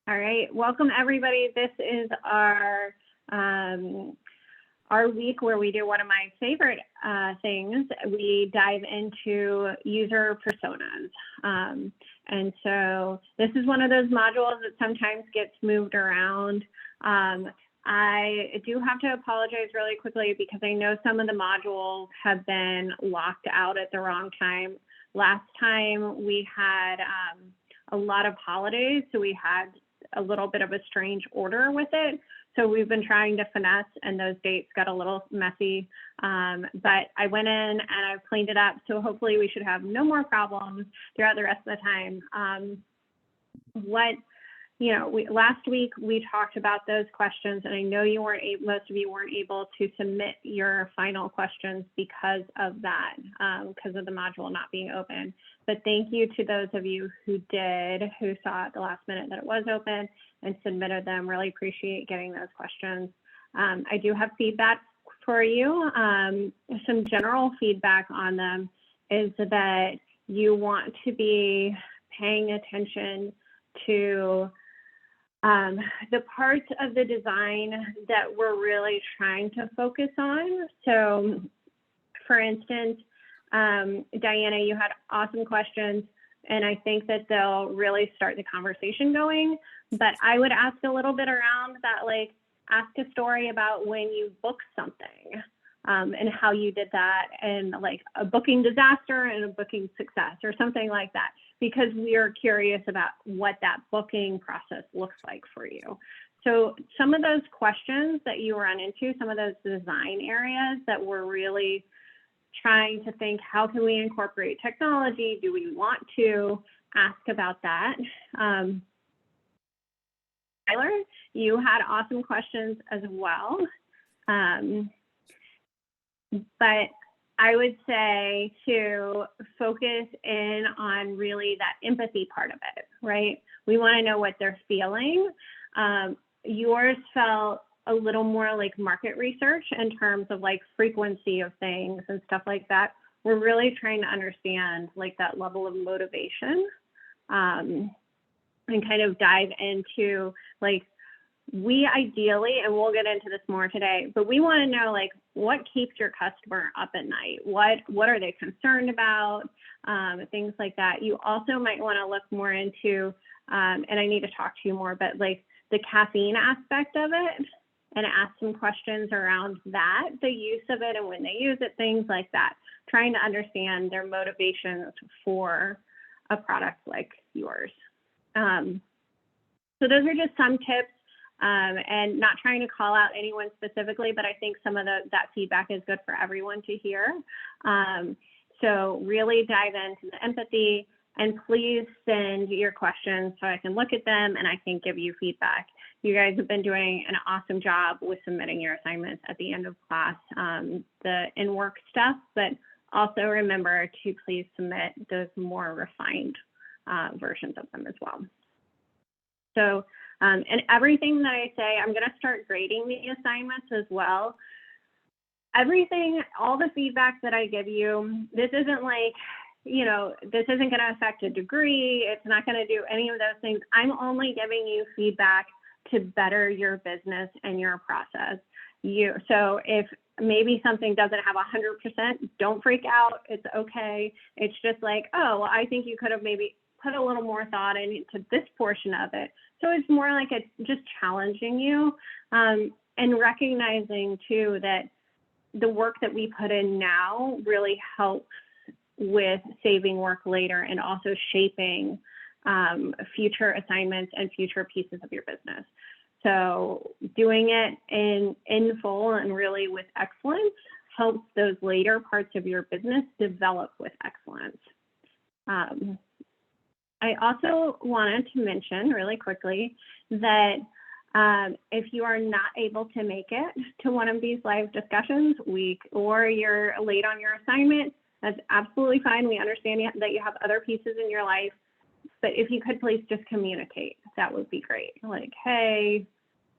All right, welcome everybody. This is our week where we do one of my favorite things. We dive into user personas. And so this is one of those modules that sometimes gets moved around. I do have to apologize really quickly because I know some of the modules have been locked out at the wrong time. Last time we had a lot of holidays, so we had a little bit of a strange order with it. So we've been trying to finesse, and those dates got a little messy. But I went in and I've cleaned it up. So hopefully we should have no more problems throughout the rest of the time. Last week we talked about those questions, and I know most of you weren't able to submit your final questions because of that, because of the module not being open. But thank you to those of you who did, who saw at the last minute that it was open and submitted them. Really appreciate getting those questions. I do have feedback for you. Some general feedback on them is that you want to be paying attention to the parts of the design that we're really trying to focus on. So for instance, Diana, you had awesome questions, and I think that they'll really start the conversation going. But I would ask a little bit around that, like ask a story about when you booked something and how you did that, and like a booking disaster and a booking success or something like that, because we are curious about what that booking process looks like for you. So some of those questions that you run into, some of those design areas that we're really trying to think, how can we incorporate technology? Do we want to ask about that? Tyler, you had awesome questions as well. But I would say to focus in on really that empathy part of it, right? We want to know what they're feeling. Yours felt a little more like market research in terms of like frequency of things and stuff like that. We're really trying to understand like that level of motivation and kind of dive into like, we ideally, and we'll get into this more today, but we want to know like what keeps your customer up at night? What are they concerned about? Things like that. You also might want to look more into, and I need to talk to you more, but like the caffeine aspect of it, and ask some questions around that, the use of it and when they use it, things like that, trying to understand their motivations for a product like yours. So those are just some tips. And not trying to call out anyone specifically, but I think some of that feedback is good for everyone to hear. So really dive into the empathy, and please send your questions so I can look at them and I can give you feedback. You guys have been doing an awesome job with submitting your assignments at the end of class, the in-work stuff, but also remember to please submit those more refined versions of them as well. So, and everything that I say, I'm going to start grading the assignments as well. Everything, all the feedback that I give you, this isn't like, this isn't going to affect a degree. It's not going to do any of those things. I'm only giving you feedback to better your business and your process. So if maybe something doesn't have 100%, don't freak out. It's okay. It's just like, oh, well, I think you could have maybe put a little more thought into this portion of it. So it's more like it's just challenging you, and recognizing too that the work that we put in now really helps with saving work later and also shaping future assignments and future pieces of your business. So doing it in full and really with excellence helps those later parts of your business develop with excellence. I also wanted to mention really quickly that if you are not able to make it to one of these live discussions or you're late on your assignment, that's absolutely fine. We understand that you have other pieces in your life, but if you could please just communicate, that would be great. Like, hey,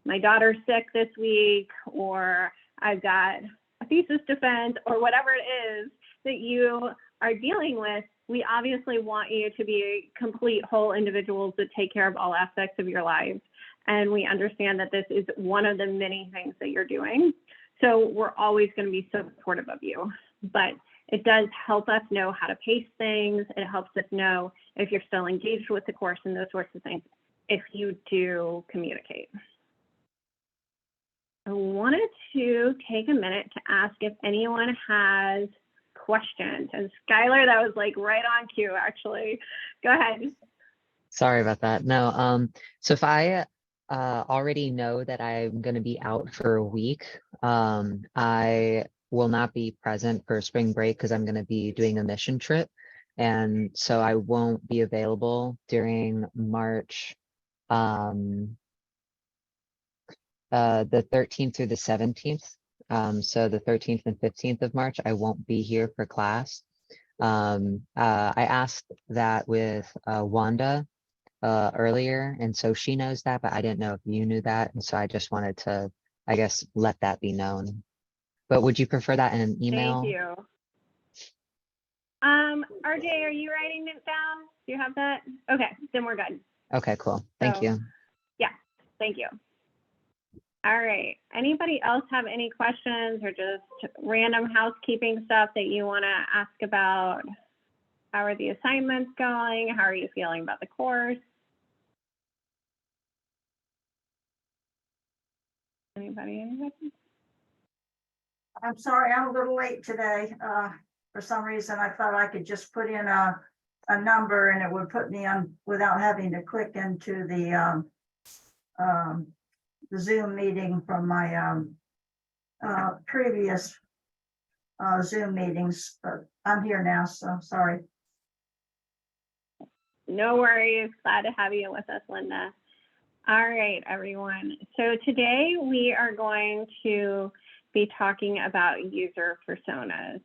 my daughter's sick this week, or I've got a thesis defense, or whatever it is that you are dealing with. we obviously want you to be complete whole individuals that take care of all aspects of your lives. And we understand that this is one of the many things that you're doing. So we're always going to be supportive of you. But it does help us know how to pace things. It helps us know if you're still engaged with the course and those sorts of things, if you do communicate. I wanted to take a minute to ask if anyone has questions. And Skylar, that was like right on cue, actually. Go ahead. Sorry about that. No, so if I already know that I'm going to be out for a week, I will not be present for spring break because I'm going to be doing a mission trip. And so I won't be available during March, the 13th through the 17th. So the 13th and 15th of March, I won't be here for class. I asked that with Wanda earlier, and so she knows that, but I didn't know if you knew that, and so I just wanted to, I guess, let that be known. But would you prefer that in an email? Thank you. RJ, are you writing it down? Do you have that? Okay, then we're good. Okay, cool. Thank you. Yeah, thank you. All right. Anybody else have any questions or just random housekeeping stuff that you want to ask about? How are the assignments going? How are you feeling about the course? Anybody? I'm sorry, I'm a little late today. For some reason, I thought I could just put in a number and it would put me on without having to click into the Zoom meeting from my previous Zoom meetings. But I'm here now, so sorry. No worries. Glad to have you with us, Linda. All right, everyone. So today we are going to be talking about user personas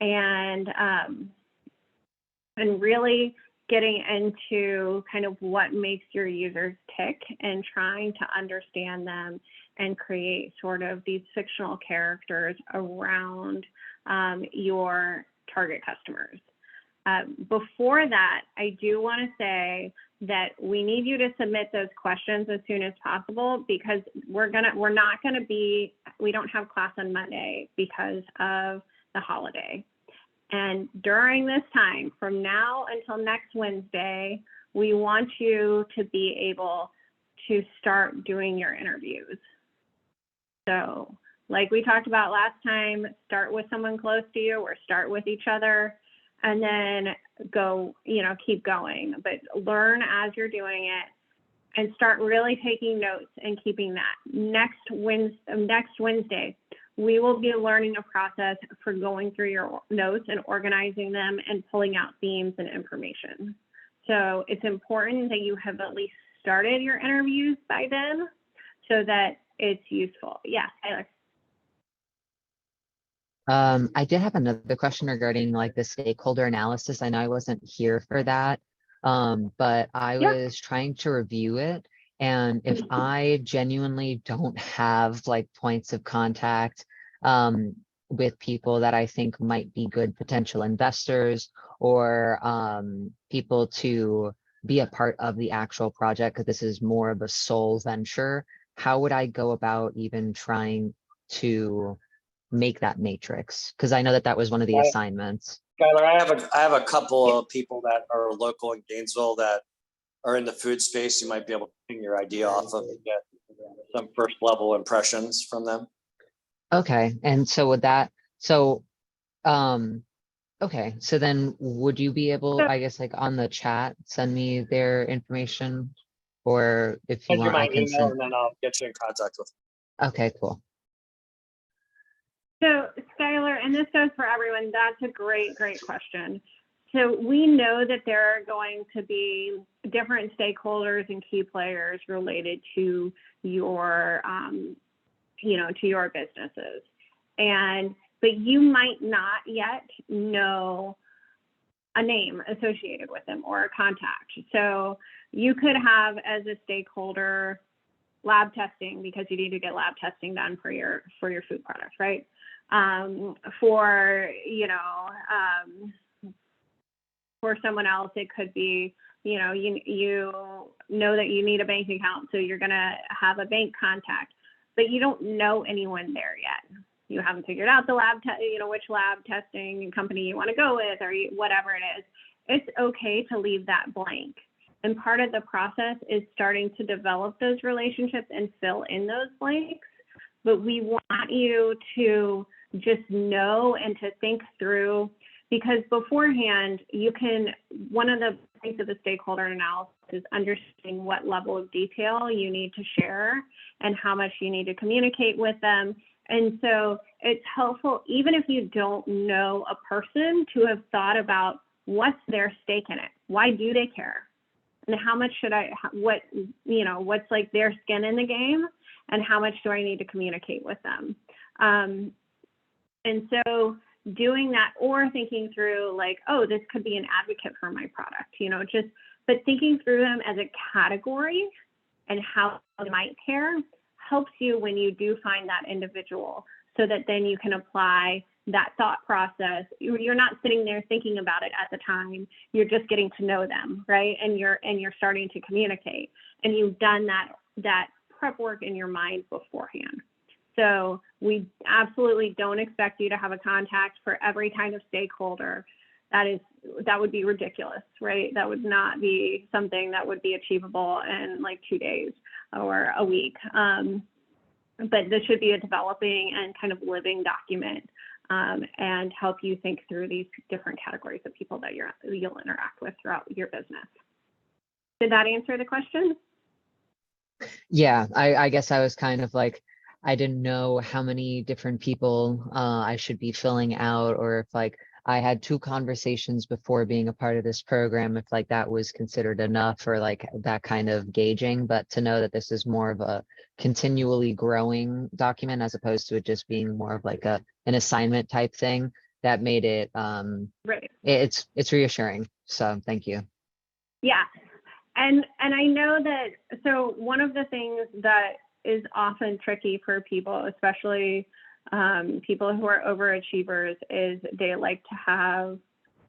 and really getting into kind of what makes your users tick and trying to understand them and create sort of these fictional characters around your target customers. Before that, I do want to say that we need you to submit those questions as soon as possible because we don't have class on Monday because of the holiday. And during this time, from now until next Wednesday, we want you to be able to start doing your interviews. So like we talked about last time, start with someone close to you or start with each other. And then go, keep going, but learn as you're doing it and start really taking notes and keeping that. Next Wednesday, we will be learning a process for going through your notes and organizing them and pulling out themes and information. So it's important that you have at least started your interviews by then so that it's useful. Yeah, Tyler. I did have another question regarding like the stakeholder analysis. I know I wasn't here for that, but I was trying to review it. And if I genuinely don't have like points of contact with people that I think might be good potential investors or people to be a part of the actual project, because this is more of a sole venture, how would I go about even trying to make that matrix? Because I know that was one of the assignments. Skylar, I have a couple of people that are local in Gainesville that are in the food space. You might be able to ping your idea off of and get some first level impressions from them. Okay, and so okay, so then would you be able, I guess, like on the chat, send me their information, or if you want, I can send, and then I'll get you in contact with them. Okay, cool. So Skylar, and this goes for everyone, that's a great question. So we know that there are going to be different stakeholders and key players related to your, to your businesses. But you might not yet know a name associated with them or a contact. So you could have as a stakeholder lab testing because you need to get lab testing done for your food products, right? for someone else, it could be, you know that you need a bank account, so you're going to have a bank contact, but you don't know anyone there yet. You haven't figured out the which lab testing company you want to go with, or whatever it is. It's okay to leave that blank. And part of the process is starting to develop those relationships and fill in those blanks. But we want you to just know and to think through, because beforehand, one of the points of the stakeholder analysis is understanding what level of detail you need to share and how much you need to communicate with them. And so it's helpful, even if you don't know a person, to have thought about what's their stake in it. Why do they care? And how much what's like their skin in the game, and how much do I need to communicate with them? And so doing that, or thinking through like, oh, this could be an advocate for my product, but thinking through them as a category and how they might care helps you when you do find that individual, so that then you can apply that thought process. You're not sitting there thinking about it at the time. You're just getting to know them, right? And you're starting to communicate, and you've done that prep work in your mind beforehand. So we absolutely don't expect you to have a contact for every kind of stakeholder. That would be ridiculous, right? That would not be something that would be achievable in like 2 days or a week. But this should be a developing and kind of living document, and help you think through these different categories of people that you'll interact with throughout your business. Did that answer the question? Yeah, I guess I was kind of like, I didn't know how many different people I should be filling out, or if like I had 2 conversations before being a part of this program, if like that was considered enough, or like that kind of gauging. But to know that this is more of a continually growing document, as opposed to it just being more of like an assignment type thing, that made it right. It's reassuring. So thank you. Yeah. And I know that, so one of the things that is often tricky for people, especially people who are overachievers, is they like to have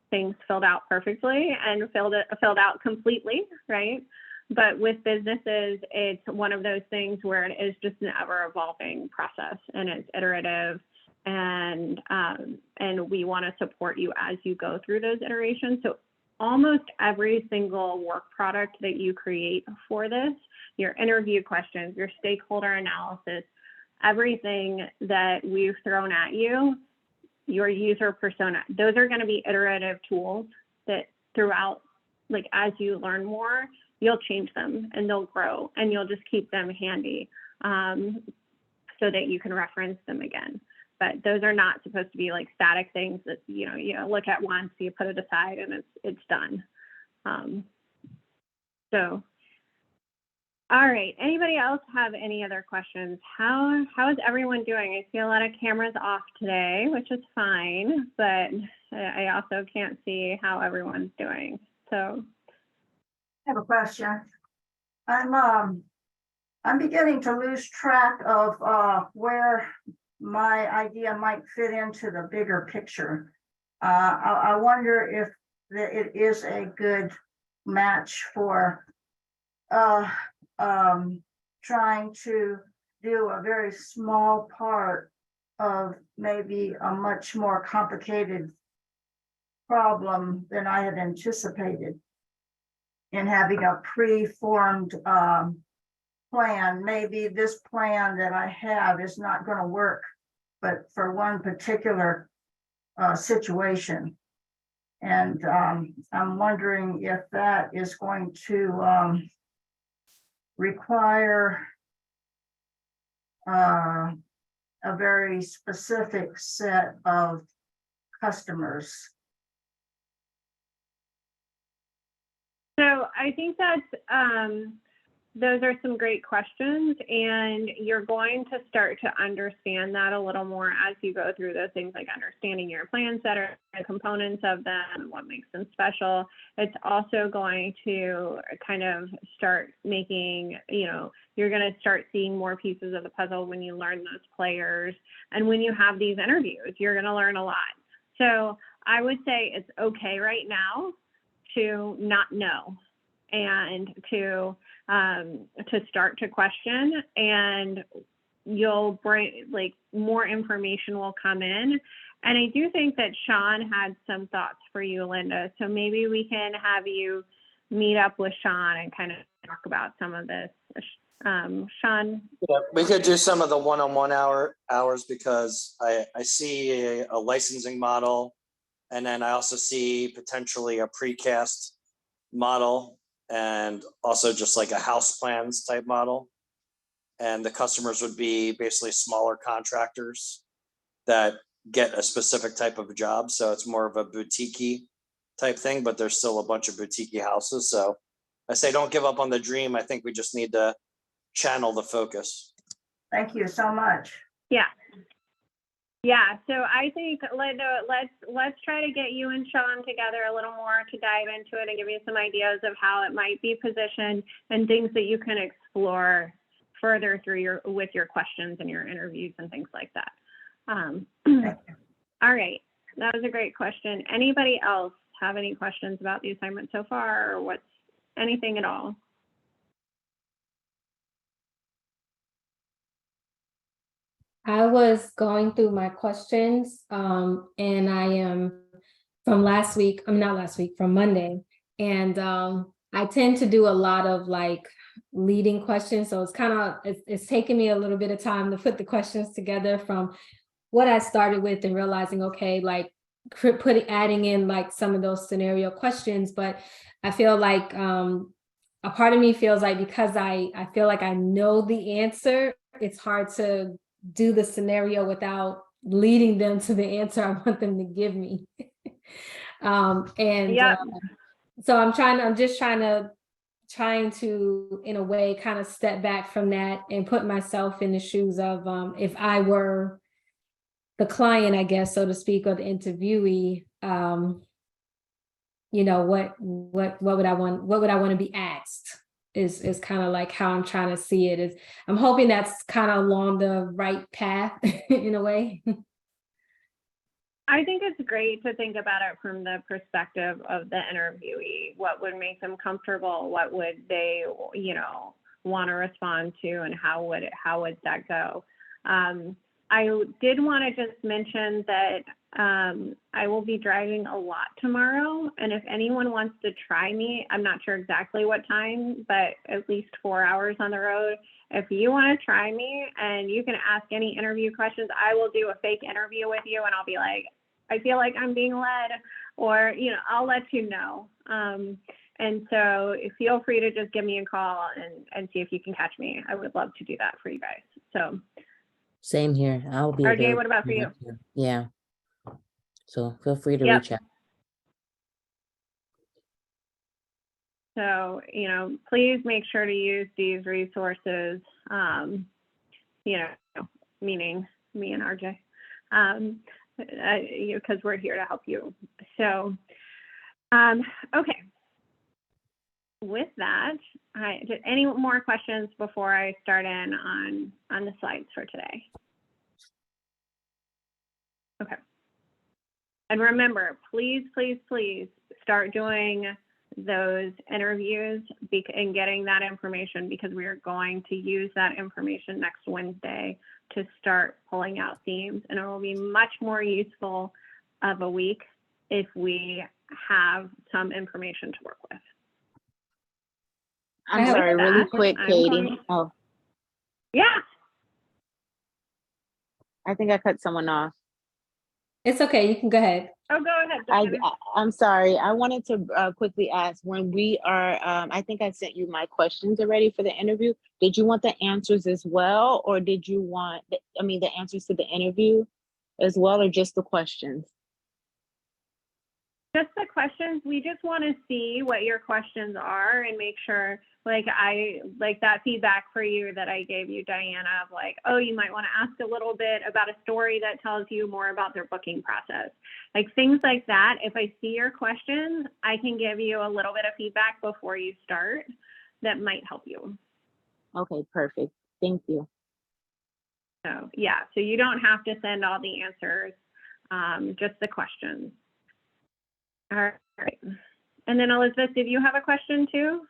things filled out perfectly and filled out completely, right? But with businesses, it's one of those things where it is just an ever-evolving process, and it's iterative, and we want to support you as you go through those iterations. So almost every single work product that you create for this, your interview questions, your stakeholder analysis, everything that we've thrown at you, your user persona, those are going to be iterative tools that throughout, like as you learn more, you'll change them and they'll grow, and you'll just keep them handy so that you can reference them again. But those are not supposed to be like static things that you look at once, you put it aside, and it's done. So, all right. Anybody else have any other questions? How is everyone doing? I see a lot of cameras off today, which is fine, but I also can't see how everyone's doing. So, I have a question. I'm beginning to lose track of where my idea might fit into the bigger picture. I wonder if it is a good match for trying to do a very small part of maybe a much more complicated problem than I had anticipated, in having a pre-formed plan. Maybe this plan that I have is not going to work, but for one particular situation. And I'm wondering if that is going to require a very specific set of customers. So I think that's those are some great questions, and you're going to start to understand that a little more as you go through those things, like understanding your plan setter, the components of them, what makes them special. It's also going to kind of start making, you're going to start seeing more pieces of the puzzle when you learn those players. And when you have these interviews, you're going to learn a lot. So I would say it's okay right now to not know and to start to question, and you'll bring, like, more information will come in. And I do think that Sean had some thoughts for you, Linda. So maybe we can have you meet up with Sean and kind of talk about some of this. Sean? Yeah, we could do some of the one-on-one hours because I see a licensing model, and then I also see potentially a precast model, and also just like a house plans type model. And the customers would be basically smaller contractors that get a specific type of job. So it's more of a boutique type thing, but there's still a bunch of boutique houses. So I say, don't give up on the dream. I think we just need to channel the focus. Thank you so much. Yeah. Yeah, so I think, Linda, let's try to get you and Sean together a little more to dive into it and give you some ideas of how it might be positioned and things that you can explore further through with your questions and your interviews and things like that. All right, that was a great question. Anybody else have any questions about the assignment so far, or anything at all? I was going through my questions, and I am from last week, not last week, from Monday. And I tend to do a lot of like leading questions. So it's taken me a little bit of time to put the questions together from what I started with and realizing, okay, like adding in like some of those scenario questions. But I feel like a part of me feels like because I feel like I know the answer, it's hard to do the scenario without leading them to the answer I want them to give me. So I'm just trying to, in a way, kind of step back from that and put myself in the shoes of if I were the client, I guess, so to speak, or the interviewee, you know, what would I want to be asked is kind of like how I'm trying to see it. Is I'm hoping that's kind of along the right path in a way. I think it's great to think about it from the perspective of the interviewee. What would make them comfortable? What would they, you know, want to respond to, and how would that go? I did want to just mention that I will be driving a lot tomorrow, and if anyone wants to try me, I'm not sure exactly what time, but at least 4 hours on the road. If you want to try me and you can ask any interview questions, I will do a fake interview with you, and I'll be like, I feel like I'm being led, or, you know, I'll let you know. And so feel free to just give me a call and see if you can catch me. I would love to do that for you guys. So. Same here. I'll be RJ, what about for you? Yeah. So feel free to reach out. So, you know, please make sure to use these resources, you know, meaning me and RJ, because we're here to help you. So, okay. With that, any more questions before I start in on the slides for today? Okay. And remember, please, please, please start doing those interviews and getting that information, because we are going to use that information next Wednesday to start pulling out themes, and it will be much more useful of a week if we have some information to work with. I'm sorry, really quick, Katie. Oh, yeah. I think I cut someone off. It's okay, you can go ahead. Oh, go ahead. I'm sorry. I wanted to quickly ask, when we are, I think I sent you my questions already for the interview. Did you want the answers as well? Or did you want, the answers to the interview as well, or just the questions? Just the questions. We just want to see what your questions are and make sure, like that feedback for you that I gave you, Diana, of like, oh, you might want to ask a little bit about a story that tells you more about their booking process. Like things like that. If I see your questions, I can give you a little bit of feedback before you start that might help you. Okay, perfect. Thank you. So yeah, so you don't have to send all the answers, just the questions. All right. And then Elizabeth, did you have a question too?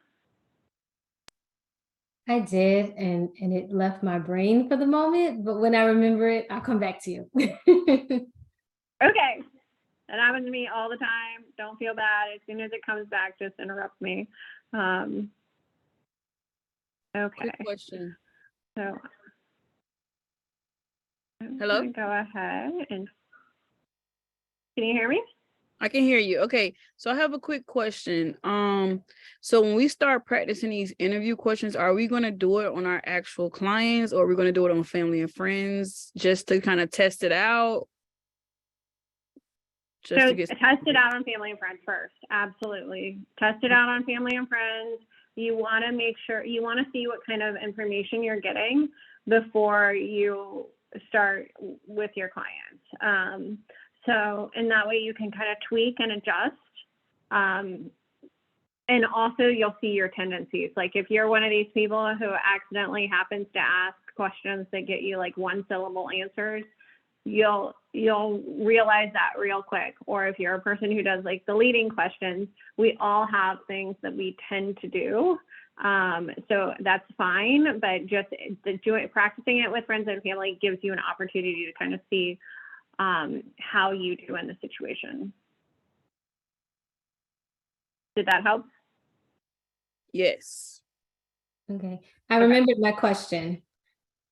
I did, and it left my brain for the moment, but when I remember it, I'll come back to you. Okay. That happens to me all the time. Don't feel bad. As soon as it comes back, just interrupt me. Okay. Quick question. So I'm Hello? gonna go ahead and can you hear me? I can hear you. Okay, so I have a quick question. So when we start practicing these interview questions, are we going to do it on our actual clients, or are we going to do it on family and friends just to kind of test it out? Just So to get test it out on family and friends first. Absolutely. Test it out on family and friends. You want to make sure, you want to see what kind of information you're getting before you start with your clients. So in that way you can kind of tweak and adjust. And also you'll see your tendencies. Like if you're one of these people who accidentally happens to ask questions that get you like one syllable answers, you'll realize that real quick. Or if you're a person who does like the leading questions, we all have things that we tend to do. So that's fine, but just practicing it with friends and family gives you an opportunity to kind of see how you do in the situation. Did that help? Yes. Okay, I remembered my question.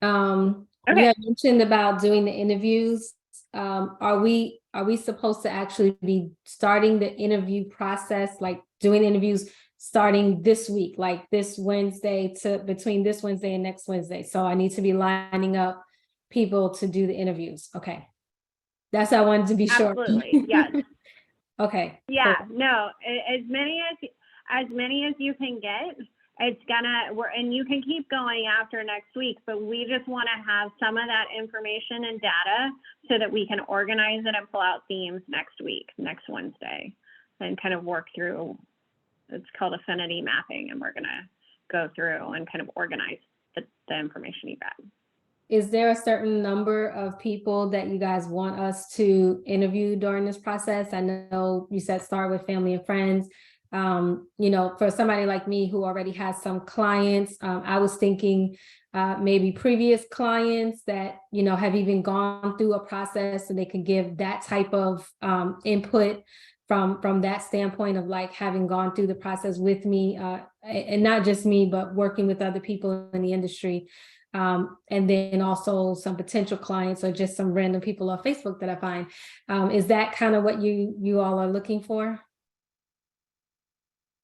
You Okay. had mentioned about doing the interviews. Are we supposed to actually be starting the interview process, like doing interviews starting this week, like this Wednesday to between this Wednesday and next Wednesday? So I need to be lining up people to do the interviews. Okay. That's what I wanted to be sure. Absolutely. Yes. Okay. Yeah, Cool. no, as many as you can get, and you can keep going after next week, but we just want to have some of that information and data so that we can organize it and pull out themes next week, next Wednesday, and kind of work through, it's called affinity mapping, and we're going to go through and kind of organize the information you got. Is there a certain number of people that you guys want us to interview during this process? I know you said start with family and friends. You know, for somebody like me who already has some clients, I was thinking maybe previous clients that, you know, have even gone through a process so they can give that type of input from that standpoint of like having gone through the process with me, and not just me, but working with other people in the industry. And then also some potential clients or just some random people on Facebook that I find. Is that kind of what you all are looking for?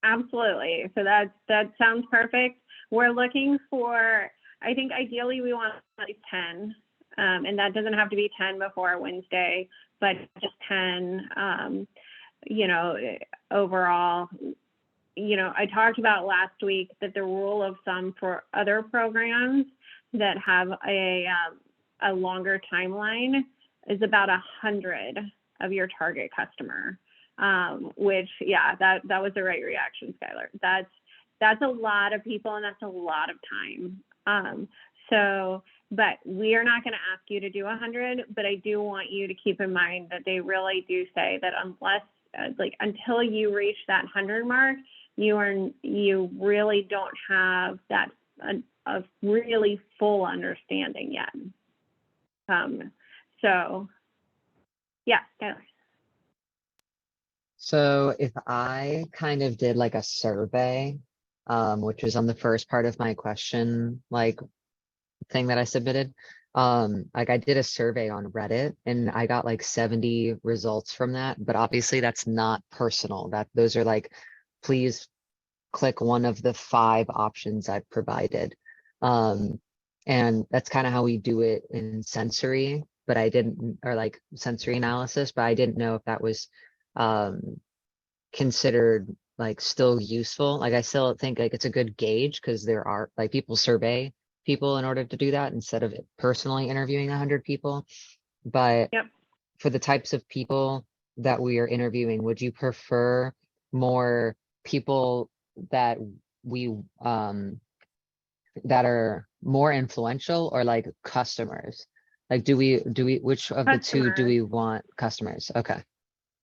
Absolutely. So that sounds perfect. We're looking for, I think ideally we want like 10, and that doesn't have to be 10 before Wednesday, but just 10, you know, overall. You know, I talked about last week that the rule of thumb for other programs that have a longer timeline is about 100 of your target customer, which, yeah, that was the right reaction, Skylar. That's a lot of people and that's a lot of time. So, but we are not going to ask you to do 100, but I do want you to keep in mind that they really do say that unless, until you reach that 100 mark, you really don't have that a really full understanding yet. So yeah. So if I kind of did like a survey, which was on the first part of my question, like thing that I submitted, like I did a survey on Reddit and I got like 70 results from that, but obviously that's not personal. Those are like, please click one of the 5 options I've provided. And that's kind of how we do it in sensory, but I didn't, or like sensory analysis, but I didn't know if that was considered like still useful. Like I still think like it's a good gauge because there are like people survey people in order to do that instead of personally interviewing 100 people. But Yep. For the types of people that we are interviewing, would you prefer more people that we that are more influential or like customers? Like do we which of the two do we want? Customers? Okay.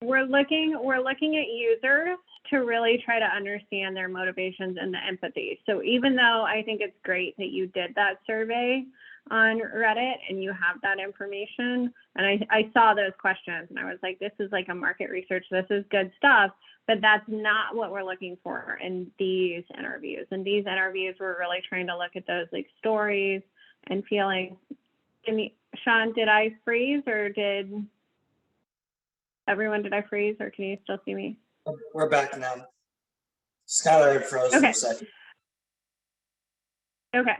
we're looking at users to really try to understand their motivations and the empathy. So even though I think it's great that you did that survey on Reddit and you have that information, and I saw those questions and I was like, this is like a market research, this is good stuff, but that's not what we're looking for in these interviews. In these interviews, we're really trying to look at those like stories and feelings. Sean, did I freeze or did I freeze or can you still see me? We're back now. Skylar had froze for Okay. a second. Okay.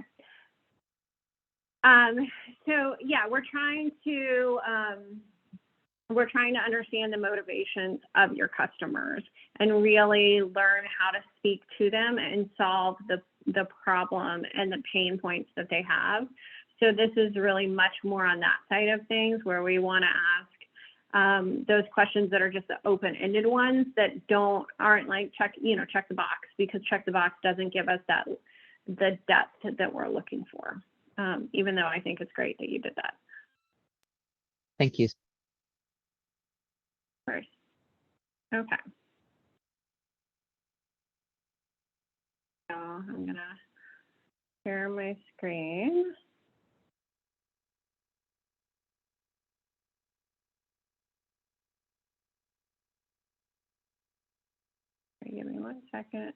So yeah, we're trying to understand the motivations of your customers and really learn how to speak to them and solve the problem and the pain points that they have. So this is really much more on that side of things where we want to ask those questions that are just the open-ended ones that aren't like check the box, because check the box doesn't give us the depth that we're looking for. Even though I think it's great that you did that. Thank you. First. Okay. So I'm gonna share my screen. Give me 1 second.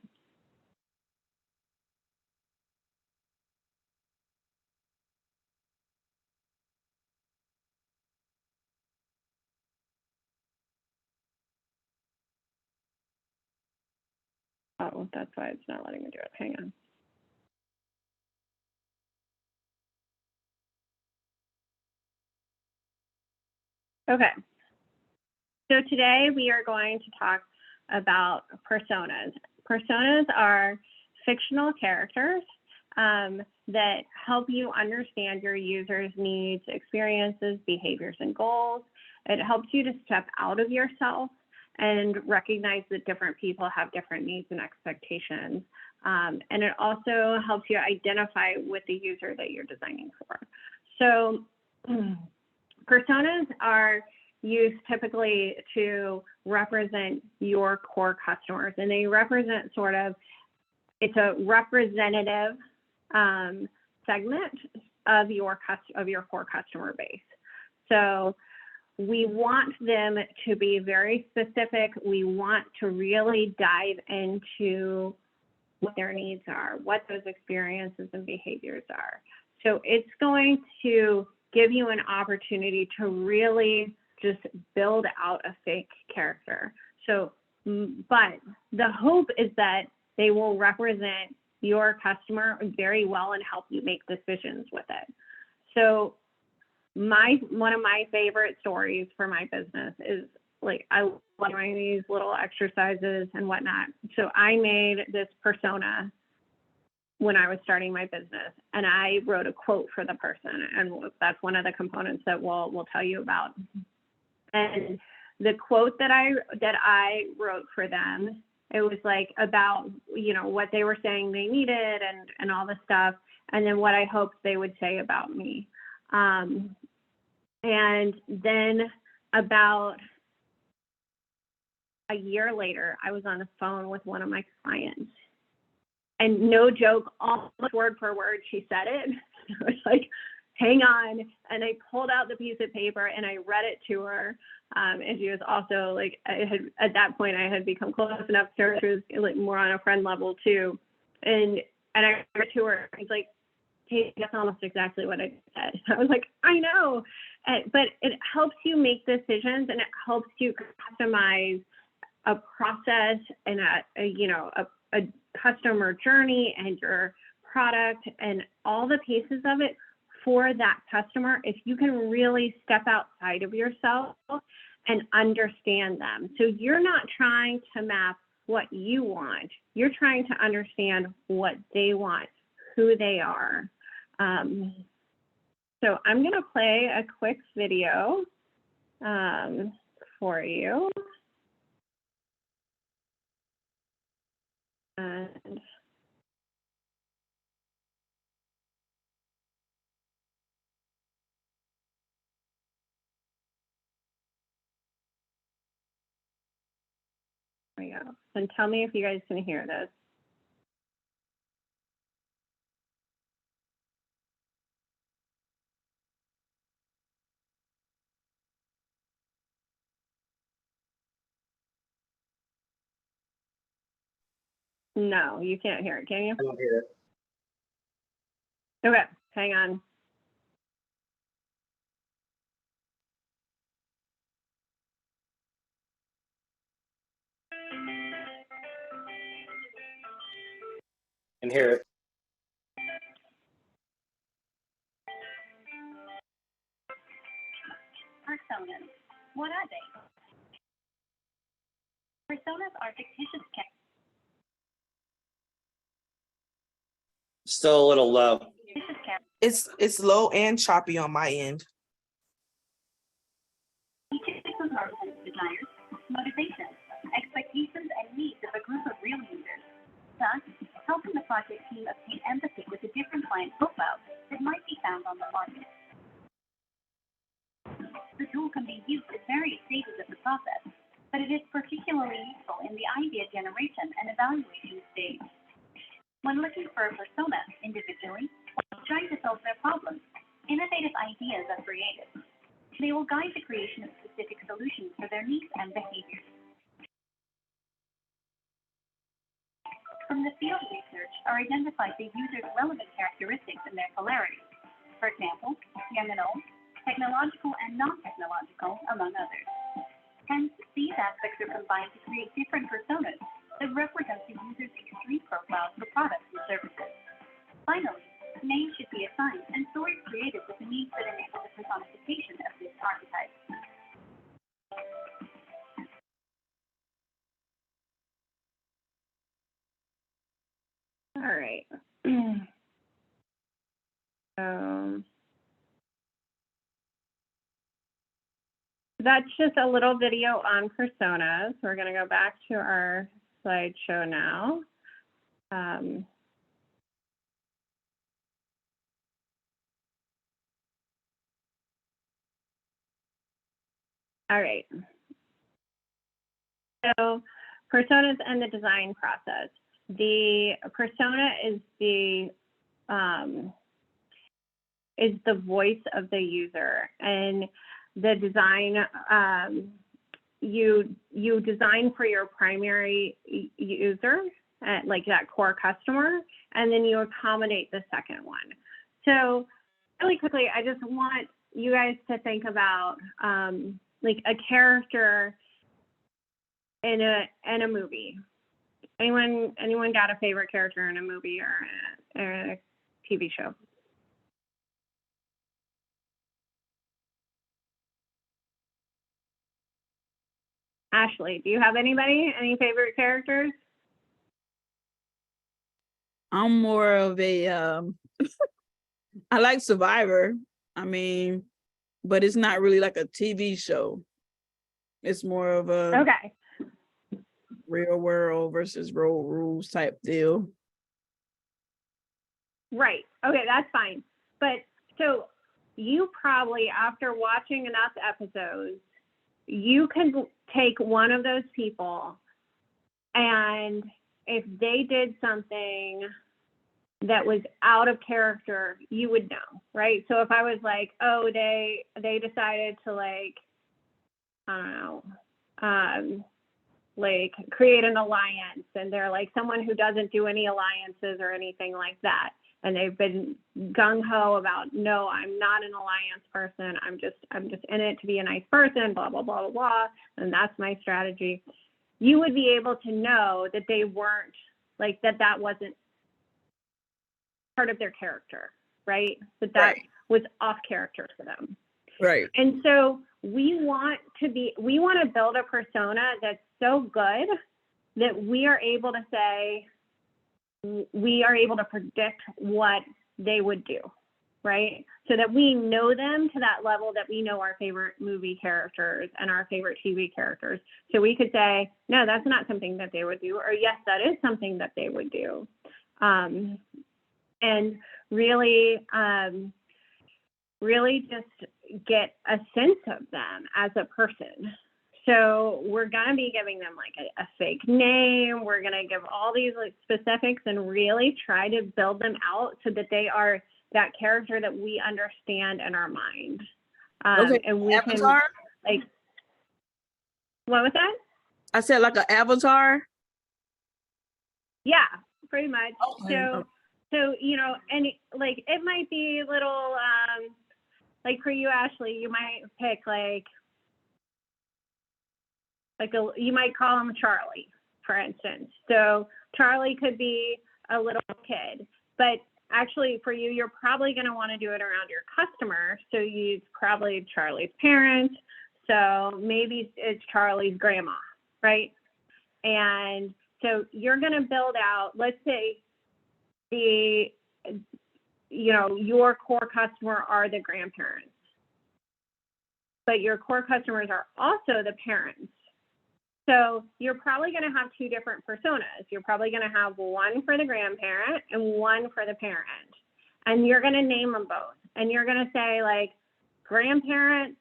Oh, that's why it's not letting me do it. Hang on. Okay. So today we are going to talk about personas. Personas are fictional characters that help you understand your users' needs, experiences, behaviors, and goals. It helps you to step out of yourself and recognize that different people have different needs and expectations. And it also helps you identify with the user that you're designing for. So personas are used typically to represent your core customers, and they represent it's a representative segment of your core customer base. So we want them to be very specific. We want to really dive into what their needs are, what those experiences and behaviors are. So it's going to give you an opportunity to really just build out a fake character. So, but the hope is that they will represent your customer very well and help you make decisions with it. So one of my favorite stories for my business is like, I love doing these little exercises and whatnot. So I made this persona when I was starting my business, and I wrote a quote for the person, and that's one of the components that we'll tell you about. And the quote that I wrote for them, it was like about, what they were saying they needed and all this stuff, and then what I hoped they would say about me. And then about a year later, I was on the phone with one of my clients, and no joke, almost word for word, she said it. I was like, hang on. And I pulled out the piece of paper and I read it to her. And she was also like, at that point, I had become close enough to her. She was like more on a friend level too. And I read it to her. He's like, hey, that's almost exactly what I said. I was like, I know. But it helps you make decisions, and it helps you customize a process and a customer journey and your product and all the pieces of it for that customer, if you can really step outside of yourself and understand them. So you're not trying to map what you want. You're trying to understand what they want, who they are. So I'm going to play a quick video for you. And There we go. And tell me if you guys can hear this. No, you can't hear it, can you? I don't hear it. Okay, hang on. Can hear it. Personas. What are they? Personas are fictitious characters. Still a little low. It's low and choppy on my end. Each of our desires, motivations, expectations, and needs of a group of real users. Thus, helping the project team obtain empathy with a different client profile that might be found on the market. The tool can be used at various stages of the process, but it is particularly useful in the idea generation and evaluation stage. When looking for a persona individually, or trying to solve their problems, innovative ideas are created. They will guide the creation of specific solutions for their needs and behaviors. From the field research are identified the user's relevant characteristics and their polarity. For example, young and old, technological and non-technological, among others. Hence, these aspects are combined to create different personas that represent the user's extreme profiles for products and services. Finally, names should be assigned and stories created with the needs that enable the personification of this archetype. All right. That's just a little video on personas. We're going to go back to our slideshow now. All right. So personas and the design process. The persona is the voice of the user, and the design, you design for your primary user, like that core customer, and then you accommodate the second one. So really quickly, I just want you guys to think about like a character in a movie. Anyone got a favorite character in a movie or a TV show? Ashley, do you have any favorite characters? I'm more of a I like Survivor. I mean, but it's not really like a TV show. It's more of a Okay. real world versus road rules type deal. Right. Okay, that's fine. But so you probably, after watching enough episodes, you can take one of those people, and if they did something that was out of character, you would know, right? So if I was like, oh, they decided to, like, I don't know, like create an alliance, and they're like someone who doesn't do any alliances or anything like that, and they've been gung-ho about, no, I'm not an alliance person, I'm just in it to be a nice person, blah blah blah blah blah, and that's my strategy. You would be able to know that they weren't, like, that wasn't part of their character, right? That Right. was off character for them. Right. And so we want to build a persona that's so good that we are able to say, we are able to predict what they would do, right? So that we know them to that level that we know our favorite movie characters and our favorite TV characters. So we could say, no, that's not something that they would do, or yes, that is something that they would do. And really just get a sense of them as a person. So we're gonna be giving them like a fake name. We're gonna give all these like specifics and really try to build them out so that they are that character that we understand in our mind. Okay, And we avatar? can like, what was that? I said like an avatar. Yeah, pretty much. Okay. So, you know, and like, it might be little, like for you, Ashley, you might pick you might call him Charlie, for instance. So Charlie could be a little kid, but actually for you, you're probably going to want to do it around your customer. So you probably Charlie's parents. So maybe it's Charlie's grandma, right? And so you're going to build out, let's say your core customer are the grandparents, but your core customers are also the parents. So you're probably going to have two different personas. You're probably going to have one for the grandparent and one for the parent. And you're going to name them both. And you're going to say like, grandparent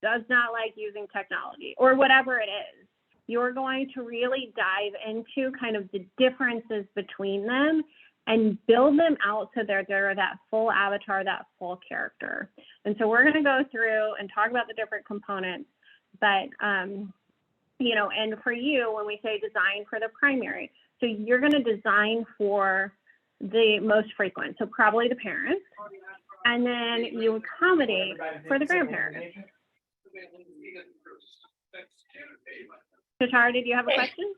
does not like using technology or whatever it is. You're going to really dive into kind of the differences between them and build them out so they're that full avatar, that full character. And so we're going to go through and talk about the different components. But, you know, and for you, when we say design for the primary, so you're going to design for the most frequent, so probably the parents, and then you accommodate for the grandparents. Tashara, did you have a question?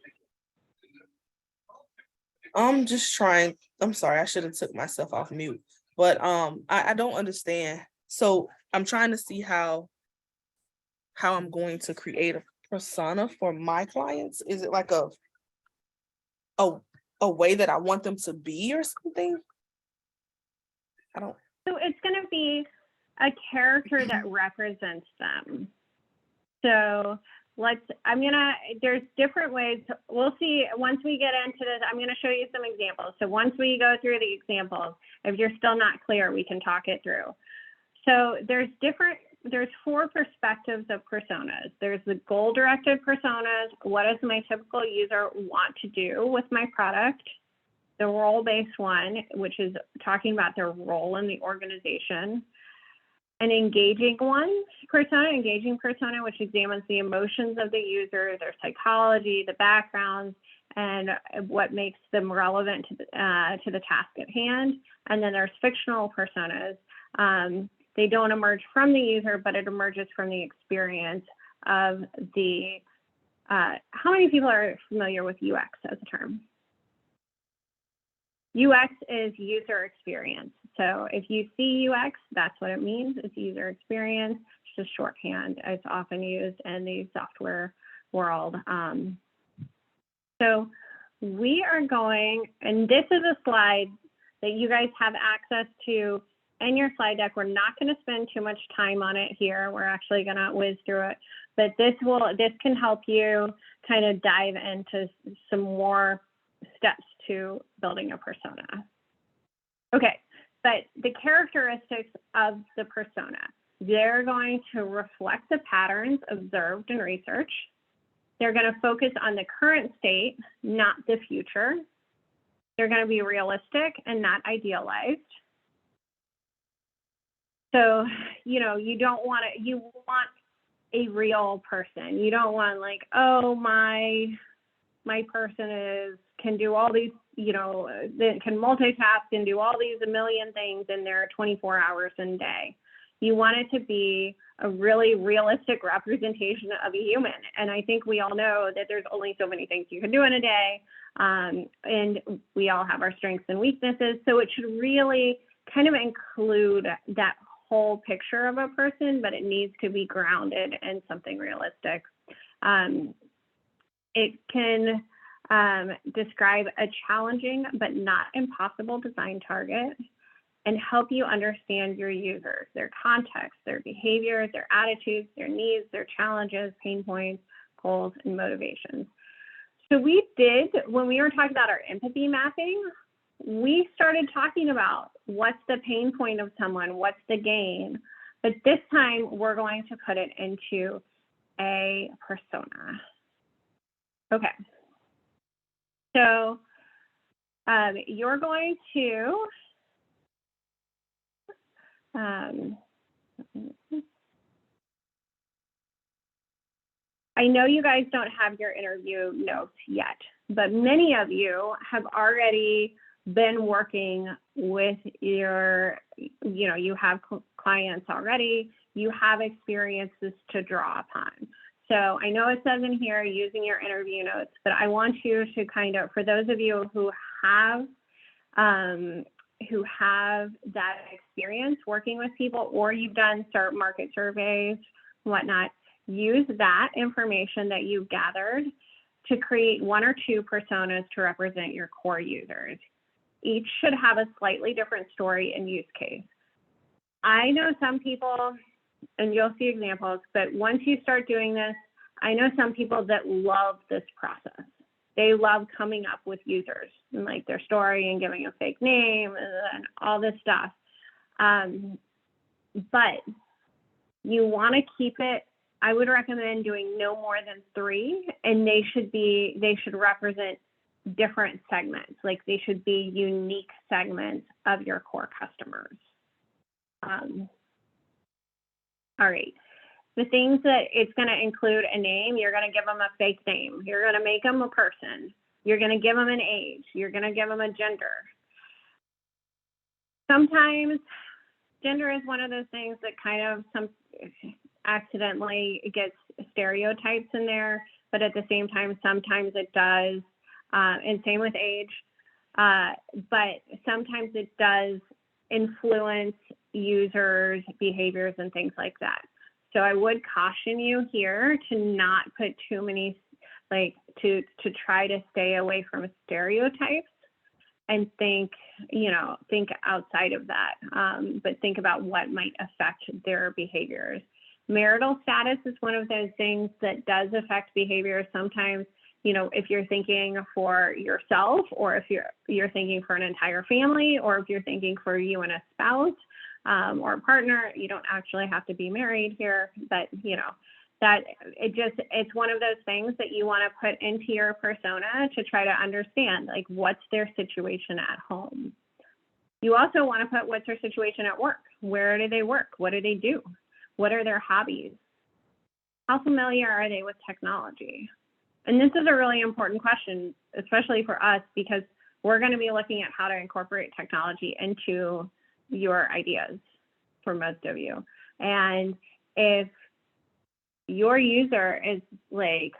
I'm just trying. I'm sorry, I should have took myself off mute. But I don't understand. So I'm trying to see how I'm going to create a persona for my clients. Is it like a way that I want them to be or something? I don't. So it's going to be a character that represents them. So there's different ways. We'll see once we get into this. I'm going to show you some examples. So once we go through the examples, if you're still not clear, we can talk it through. So there's 4 perspectives of personas. There's the goal-directed personas. What does my typical user want to do with my product? The role-based one, which is talking about their role in the organization. An engaging persona, which examines the emotions of the user, their psychology, the backgrounds, and what makes them relevant to the task at hand. And then there's fictional personas. They don't emerge from the user, but it emerges from the experience of the, how many people are familiar with UX as a term? UX is user experience. So if you see UX, that's what it means. It's user experience. It's just shorthand. It's often used in the software world. So we are going, and this is a slide that you guys have access to in your slide deck. We're not going to spend too much time on it here. We're actually going to whiz through it, but this can help you kind of dive into some more steps to building a persona. Okay, but the characteristics of the persona, they're going to reflect the patterns observed in research. They're going to focus on the current state, not the future. They're going to be realistic and not idealized. So, you know, you want a real person. You don't want like, oh, my person can do all these, you know, they can multitask and do all these a million things in their 24 hours a day. You want it to be a really realistic representation of a human. And I think we all know that there's only so many things you can do in a day. And we all have our strengths and weaknesses. So it should really kind of include that whole picture of a person, but it needs to be grounded in something realistic. It can describe a challenging but not impossible design target and help you understand your users, their context, their behaviors, their attitudes, their needs, their challenges, pain points, goals, and motivations. So when we were talking about our empathy mapping, we started talking about what's the pain point of someone, what's the gain, but this time we're going to put it into a persona. Okay. So you're going to I know you guys don't have your interview notes yet, but many of you have already been working with your, you have clients already, you have experiences to draw upon. So I know it says in here using your interview notes, but I want you to kind of, for those of you who have that experience working with people, or you've done market surveys, whatnot, use that information that you gathered to create 1 or 2 personas to represent your core users. Each should have a slightly different story and use case. I know some people, and you'll see examples, but once you start doing this, I know some people that love this process. They love coming up with users and like their story and giving a fake name and all this stuff. But you want to keep it, I would recommend doing no more than 3, and they should represent different segments. Like they should be unique segments of your core customers. All right. The things that it's going to include a name, you're going to give them a fake name. You're going to make them a person. You're going to give them an age. You're going to give them a gender. Sometimes gender is one of those things that kind of accidentally gets stereotypes in there, but at the same time, sometimes it does. And same with age. But sometimes it does influence users' behaviors and things like that. So I would caution you here to not put too many, like to try to stay away from stereotypes and think outside of that, but think about what might affect their behaviors. Marital status is one of those things that does affect behavior. Sometimes, if you're thinking for yourself, or if you're thinking for an entire family, or if you're thinking for you and a spouse, or a partner, you don't actually have to be married here, but it's one of those things that you want to put into your persona to try to understand, like, what's their situation at home. You also want to put what's their situation at work. Where do they work? What do they do? What are their hobbies? How familiar are they with technology? And this is a really important question, especially for us, because we're going to be looking at how to incorporate technology into your ideas for most of you. And if your user is like,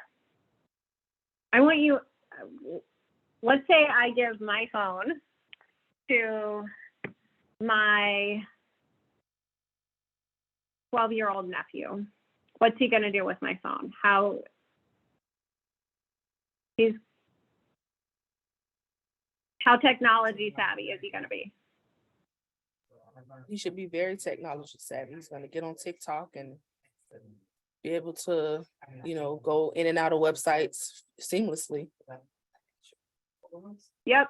let's say I give my phone to my 12-year-old nephew. What's he going to do with my phone? How technology savvy is he going to be? He should be very technology savvy. He's going to get on TikTok and be able to, go in and out of websites seamlessly. Yep.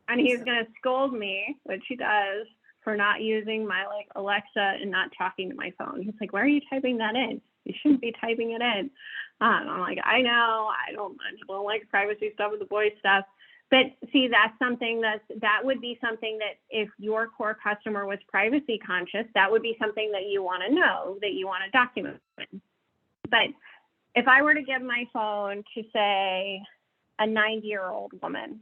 And he's going to scold me, which he does, for not using my Alexa and not talking to my phone. He's like, why are you typing that in? You shouldn't be typing it in. I'm like, I know, I don't like privacy stuff with the boy stuff. But see, that's something that would be something that if your core customer was privacy conscious, that would be something that you want to know, that you want to document. But if I were to give my phone to, say, a 90-year-old woman,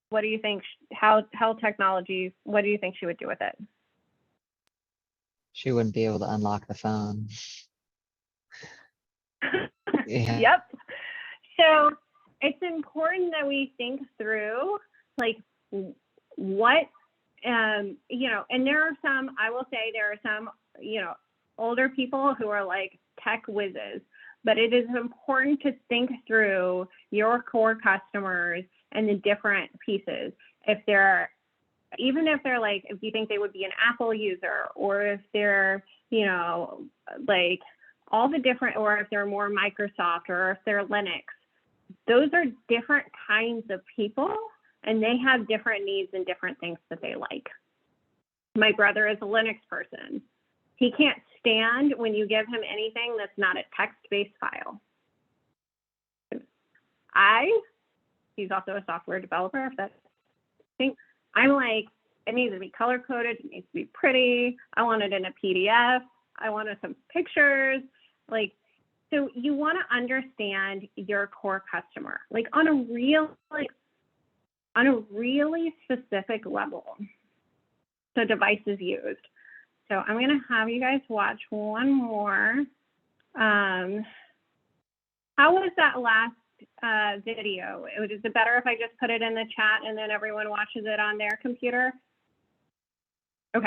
what do you think, what do you think she would do with it? She wouldn't be able to unlock the phone. Yeah. Yep. So it's important that we think through, like, what, and there are some, I will say there are some, older people who are like tech whizzes, but it is important to think through your core customers and the different pieces. Even if they're like, if you think they would be an Apple user, or if they're, like all the different, or if they're more Microsoft, or if they're Linux, those are different kinds of people, and they have different needs and different things that they like. My brother is a Linux person. He can't stand when you give him anything that's not a text-based file. He's also a software developer, if that's thing. I'm like, it needs to be color coded, it needs to be pretty. I want it in a PDF. I wanted some pictures. Like, so you want to understand your core customer, like on a really specific level. So devices used. So I'm going to have you guys watch one more. How was that last video? Is it better if I just put it in the chat and then everyone watches it on their computer? Okay,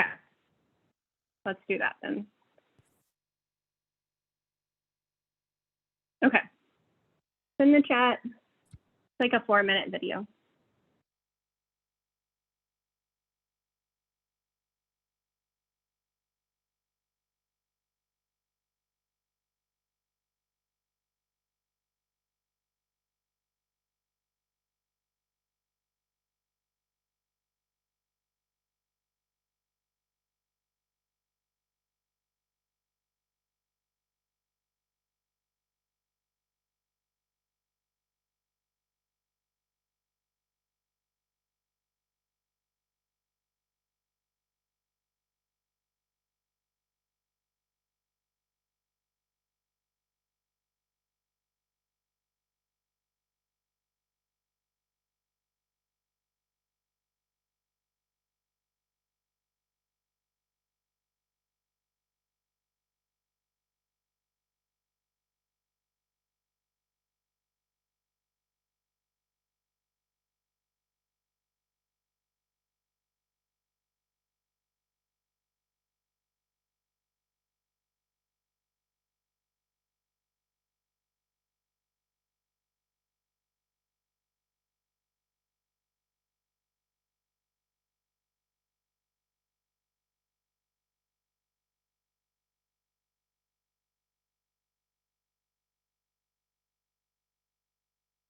let's do that then. Okay, it's in the chat. It's like a 4-minute video.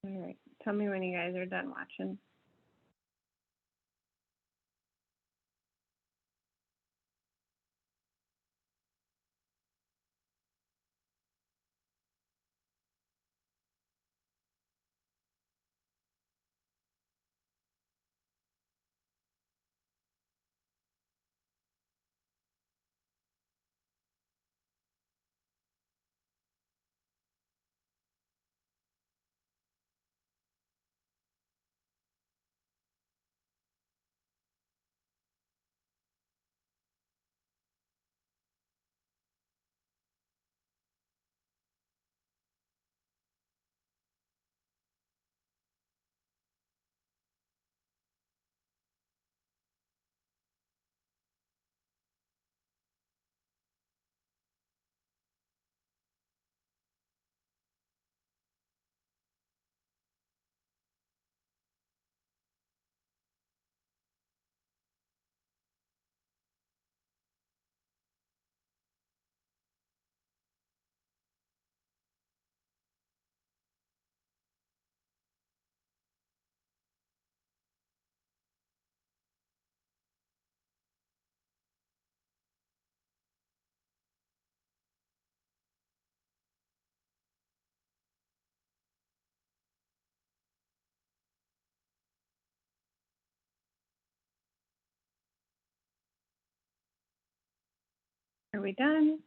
All right, tell me when you guys are done watching. Are we done?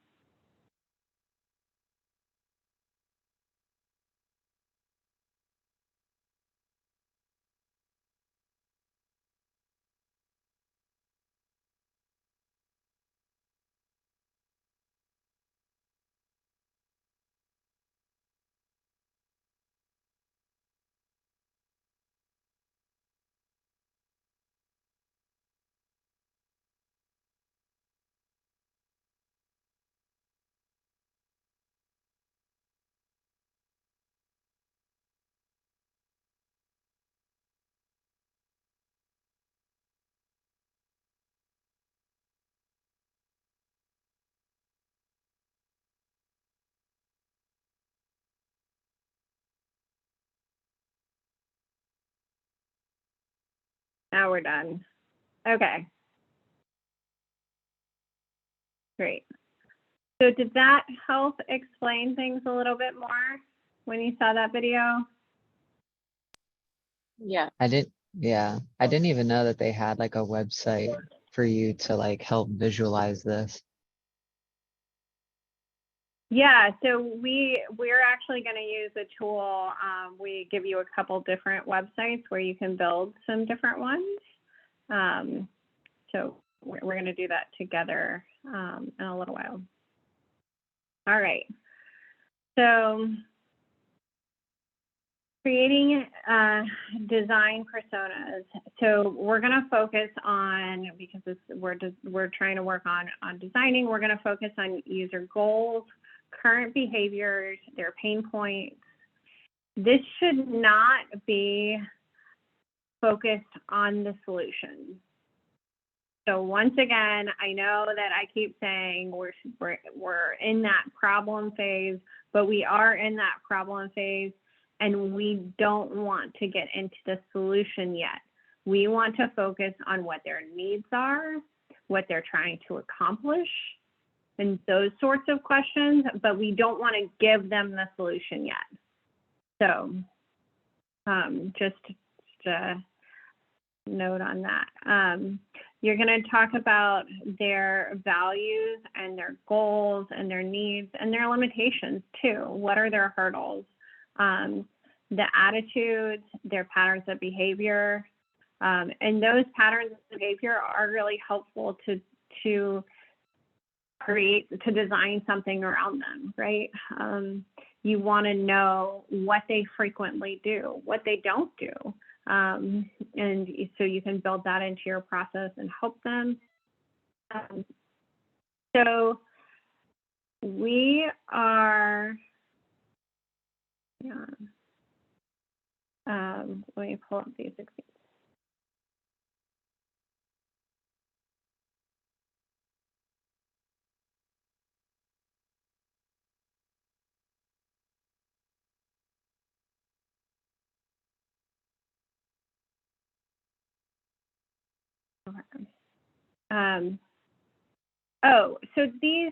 Now we're done. Okay. Great. So did that help explain things a little bit more when you saw that video? Yeah. I didn't even know that they had like a website for you to like help visualize this. Yeah, so we're actually going to use a tool. We give you a couple different websites where you can build some different ones. So we're going to do that together in a little while. All right. So creating design personas. So we're going to focus on, because we're trying to work on designing, we're going to focus on user goals, current behaviors, their pain points. This should not be focused on the solution. So once again, I know that I keep saying we're in that problem phase, but we are in that problem phase and we don't want to get into the solution yet. We want to focus on what their needs are, what they're trying to accomplish, and those sorts of questions, but we don't want to give them the solution yet. So just a note on that. You're going to talk about their values and their goals and their needs and their limitations too. What are their hurdles? The attitudes, their patterns of behavior. And those patterns of behavior are really helpful to design something around them, right? You want to know what they frequently do, what they don't do. And so you can build that into your process and help them. So we are, let me pull up these examples. So these,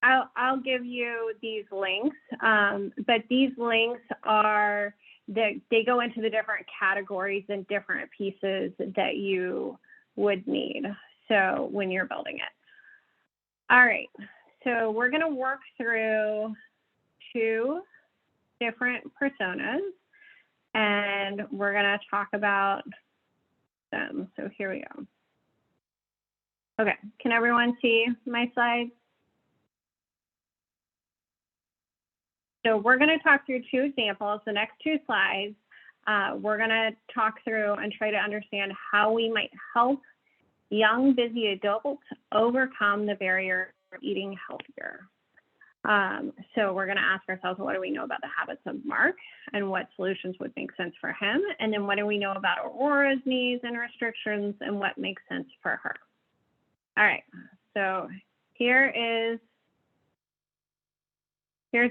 I'll give you these links, but these links are, they go into the different categories and different pieces that you would need. So when you're building it. All right, so we're gonna work through 2 different personas and we're gonna talk about them. So here we go. Okay, can everyone see my slides? So we're going to talk through 2 examples. The next 2 slides, we're going to talk through and try to understand how we might help young, busy adults overcome the barrier of eating healthier. So we're going to ask ourselves, what do we know about the habits of Mark and what solutions would make sense for him? And then what do we know about Aurora's needs and restrictions and what makes sense for her? All right, so here's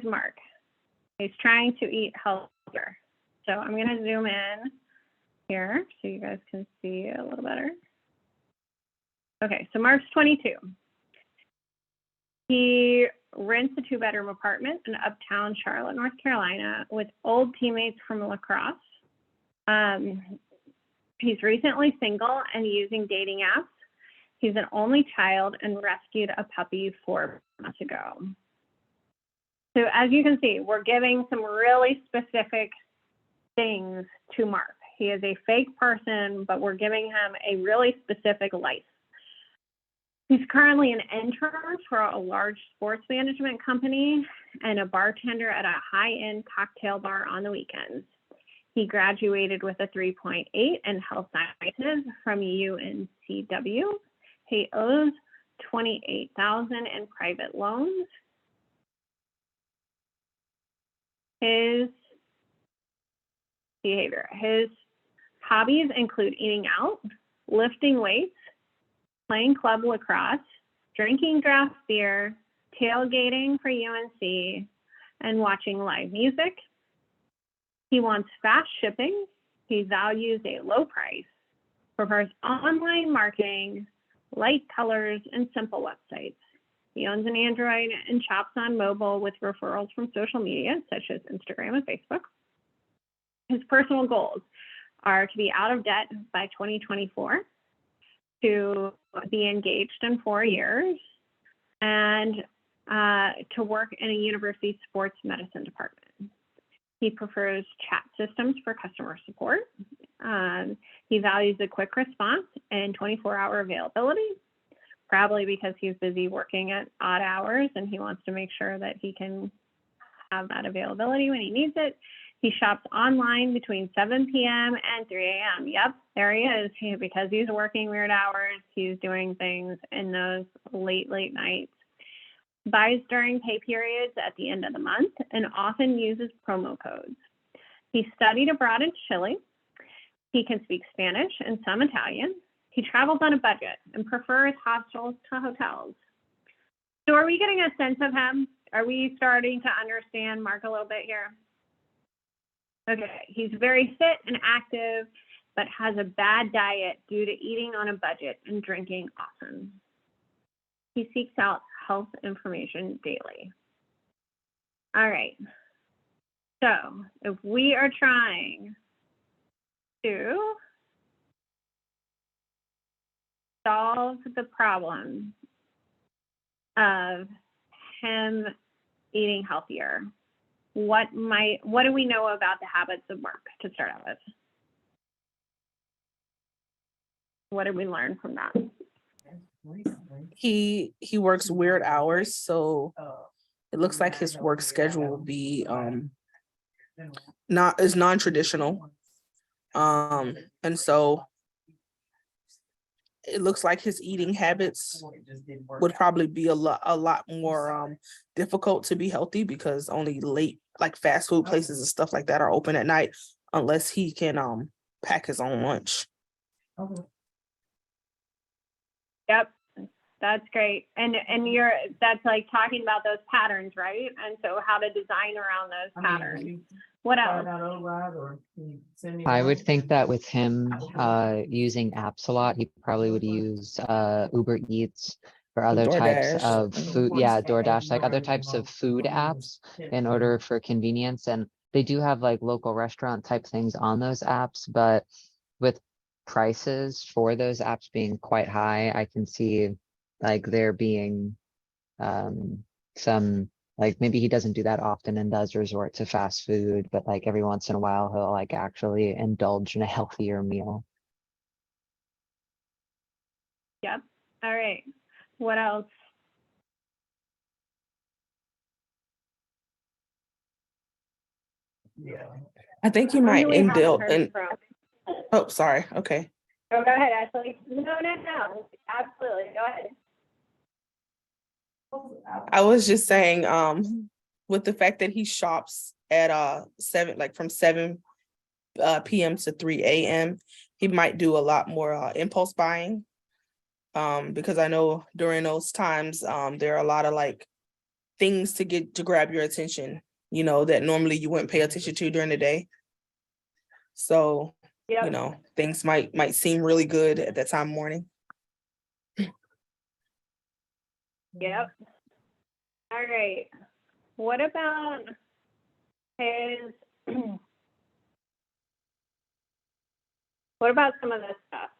Mark. He's trying to eat healthier. So I'm going to zoom in here so you guys can see a little better. Okay, so Mark's 22. He rents a 2-bedroom apartment in uptown Charlotte, North Carolina with old teammates from lacrosse. He's recently single and using dating apps. He's an only child and rescued a puppy 4 months ago. So as you can see, we're giving some really specific things to Mark. He is a fake person, but we're giving him a really specific life. He's currently an intern for a large sports management company and a bartender at a high-end cocktail bar on the weekends. He graduated with a 3.8 in health sciences from UNCW. He owes $28,000 in private loans. His behavior. His hobbies include eating out, lifting weights, playing club lacrosse, drinking draft beer, tailgating for UNC, and watching live music. He wants fast shipping. He values a low price, prefers online marketing, light colors, and simple websites. He owns an Android and shops on mobile with referrals from social media, such as Instagram and Facebook. His personal goals are to be out of debt by 2024, to be engaged in 4 years, and to work in a university sports medicine department. He prefers chat systems for customer support. He values a quick response and 24-hour availability, probably because he's busy working at odd hours and he wants to make sure that he can have that availability when he needs it. He shops online between 7 p.m. and 3 a.m. Yep, there he is. Because he's working weird hours, he's doing things in those late nights. Buys during pay periods at the end of the month and often uses promo codes. He studied abroad in Chile. He can speak Spanish and some Italian. He travels on a budget and prefers hostels to hotels. So are we getting a sense of him? Are we starting to understand Mark a little bit here? Okay, he's very fit and active, but has a bad diet due to eating on a budget and drinking often. He seeks out health information daily. All right. So if we are trying to solve the problem of him eating healthier, what do we know about the habits of Mark to start out with? What did we learn from that? He works weird hours, so it looks like his work schedule will be non-traditional. And so it looks like his eating habits would probably be a lot more difficult to be healthy, because only late, like fast food places and stuff like that, are open at night, unless he can pack his own lunch. Yep, that's great. And that's like talking about those patterns, right? And so how to design around those patterns. What else? I would think that with him using apps a lot, he probably would use Uber Eats or other types DoorDash. of food. Yeah, DoorDash, like other types of food apps in order for convenience. And they do have like local restaurant type things on those apps, but with prices for those apps being quite high, I can see like there being some, like maybe he doesn't do that often and does resort to fast food, but like every once in a while he'll like actually indulge in a healthier meal. Yep. All right. What else? I think he Who might do we haven't indulge heard in. from? Oh, sorry. Okay. Oh, go ahead, Ashley. No. Absolutely. Go ahead. I was just saying, with the fact that he shops at 7, like from 7 p.m. to 3 a.m., he might do a lot more impulse buying. Because I know during those times, there are a lot of like things to grab your attention, that normally you wouldn't pay attention to during the day. So, Yep. things might seem really good at that time of morning. Yep. All right. What about his, what about some of this stuff?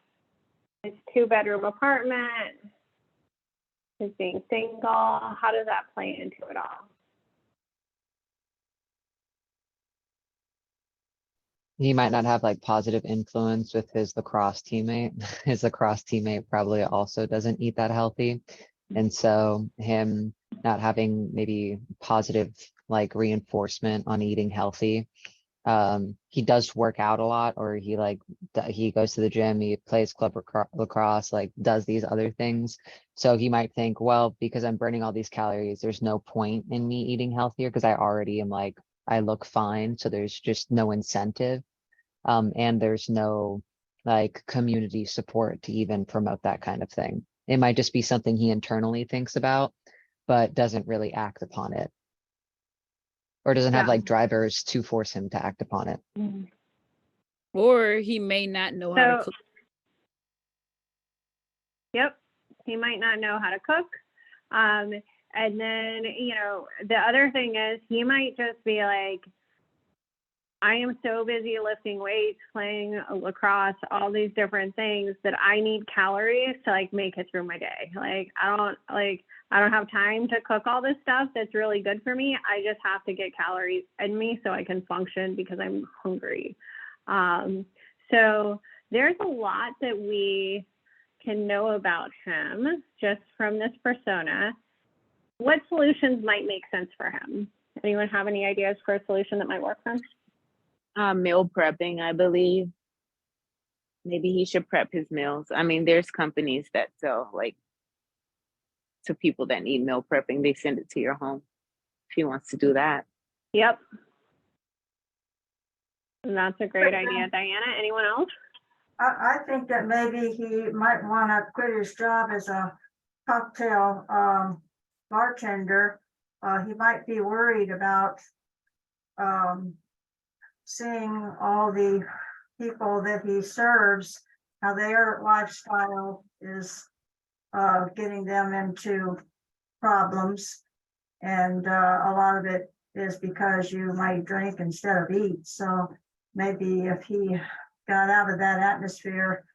His 2-bedroom apartment, his being single, how does that play into it all? He might not have like positive influence with his lacrosse teammate. His lacrosse teammate probably also doesn't eat that healthy. And so him not having maybe positive like reinforcement on eating healthy. He does work out a lot, or he goes to the gym, he plays club lacrosse, like does these other things. So he might think, well, because I'm burning all these calories, there's no point in me eating healthier because I already am like, I look fine. So there's just no incentive. And there's no like community support to even promote that kind of thing. It might just be something he internally thinks about, but doesn't really act upon it. Or doesn't have like drivers to force him to act upon it. Or he may not know how to cook. Yep, he might not know how to cook. And then, the other thing is he might just be like, I am so busy lifting weights, playing lacrosse, all these different things that I need calories to like make it through my day. Like, I don't have time to cook all this stuff that's really good for me. I just have to get calories in me so I can function because I'm hungry. So there's a lot that we can know about him just from this persona. What solutions might make sense for him? Anyone have any ideas for a solution that might work for him? Meal prepping, I believe. Maybe he should prep his meals. I mean, there's companies that sell like to people that need meal prepping. They send it to your home if he wants to do that. Yep. And that's a great idea. Diana, anyone else? I think that maybe he might want to quit his job as a cocktail bartender. He might be worried about seeing all the people that he serves, how their lifestyle is getting them into problems. And a lot of it is because you might drink instead of eat. So maybe if he got out of that atmosphere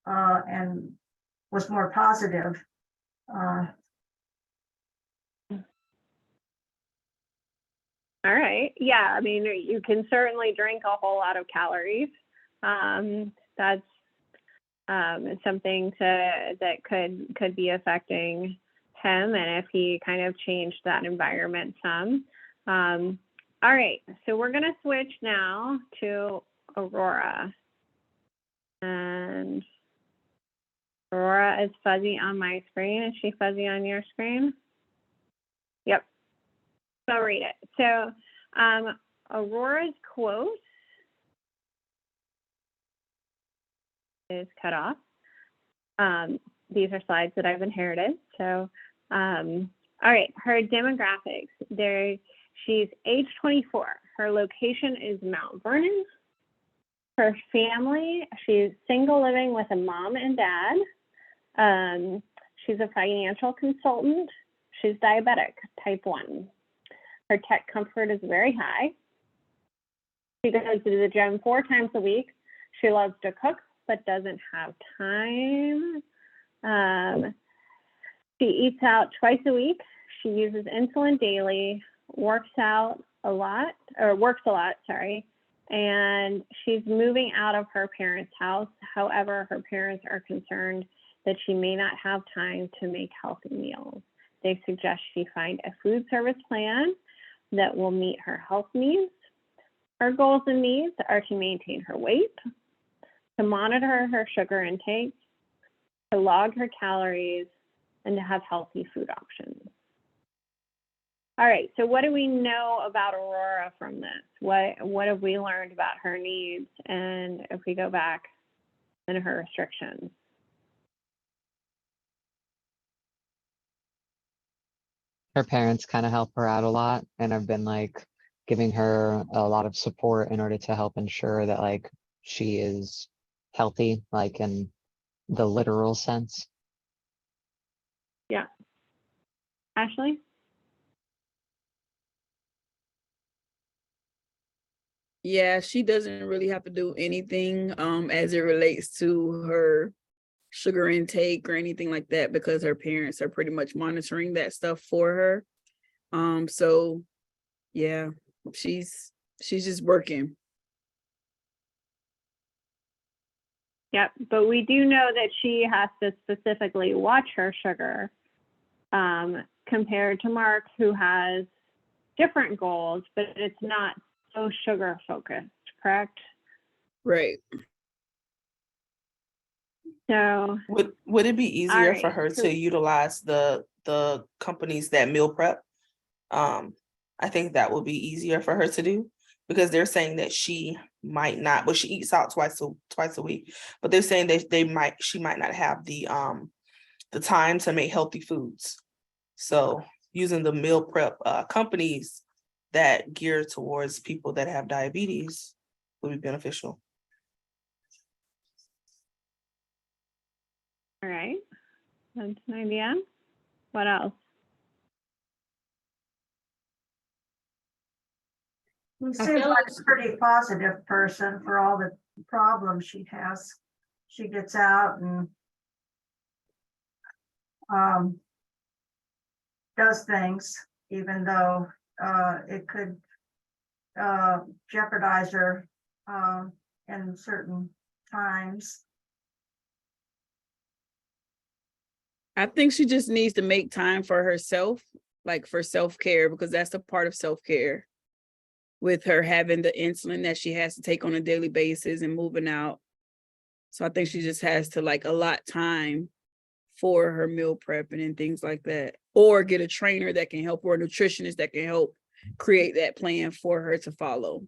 and was more positive. All right. Yeah. I mean, you can certainly drink a whole lot of calories. That's something that could be affecting him, and if he kind of changed that environment some. All right. So we're going to switch now to Aurora. And Aurora is fuzzy on my screen. Is she fuzzy on your screen? Yep. So I'll read it. So Aurora's quote is cut off. These are slides that I've inherited. So, all right, her demographics. She's age 24. Her location is Mount Vernon. Her family, she's single living with a mom and dad. She's a financial consultant. She's diabetic, type 1. Her tech comfort is very high. She goes to the gym 4 times a week. She loves to cook, but doesn't have time. She eats out twice a week. She uses insulin daily, works a lot, sorry. And she's moving out of her parents' house. However, her parents are concerned that she may not have time to make healthy meals. They suggest she find a food service plan that will meet her health needs. Her goals and needs are to maintain her weight, to monitor her sugar intake, to log her calories, and to have healthy food options. All right, so what do we know about Aurora from this? What have we learned about her needs? And if we go back and her restrictions. Her parents kind of help her out a lot and have been like giving her a lot of support in order to help ensure that like she is healthy, like in the literal sense. Yeah. Ashley? Yeah, she doesn't really have to do anything as it relates to her sugar intake or anything like that, because her parents are pretty much monitoring that stuff for her. So yeah, she's just working. Yep, but we do know that she has to specifically watch her sugar compared to Mark, who has different goals, but it's not so sugar focused, correct? Right. So would it be easier for right, her so- to utilize the companies that meal prep? I think that would be easier for her to do, because they're saying that she might not, but she eats out twice a week. But they're saying that she might not have the time to make healthy foods. So using the meal prep companies that gear towards people that have diabetes would be beneficial. All right, that's an idea. What else? He I seems feel like like a pretty positive person for all the problems she has. She gets out and does things, even though it could jeopardize her in certain times. I think she just needs to make time for herself, like for self-care, because that's a part of self-care with her having the insulin that she has to take on a daily basis and moving out. So I think she just has to like allot time for her meal prepping and things like that, or get a trainer that can help, or a nutritionist that can help create that plan for her to follow.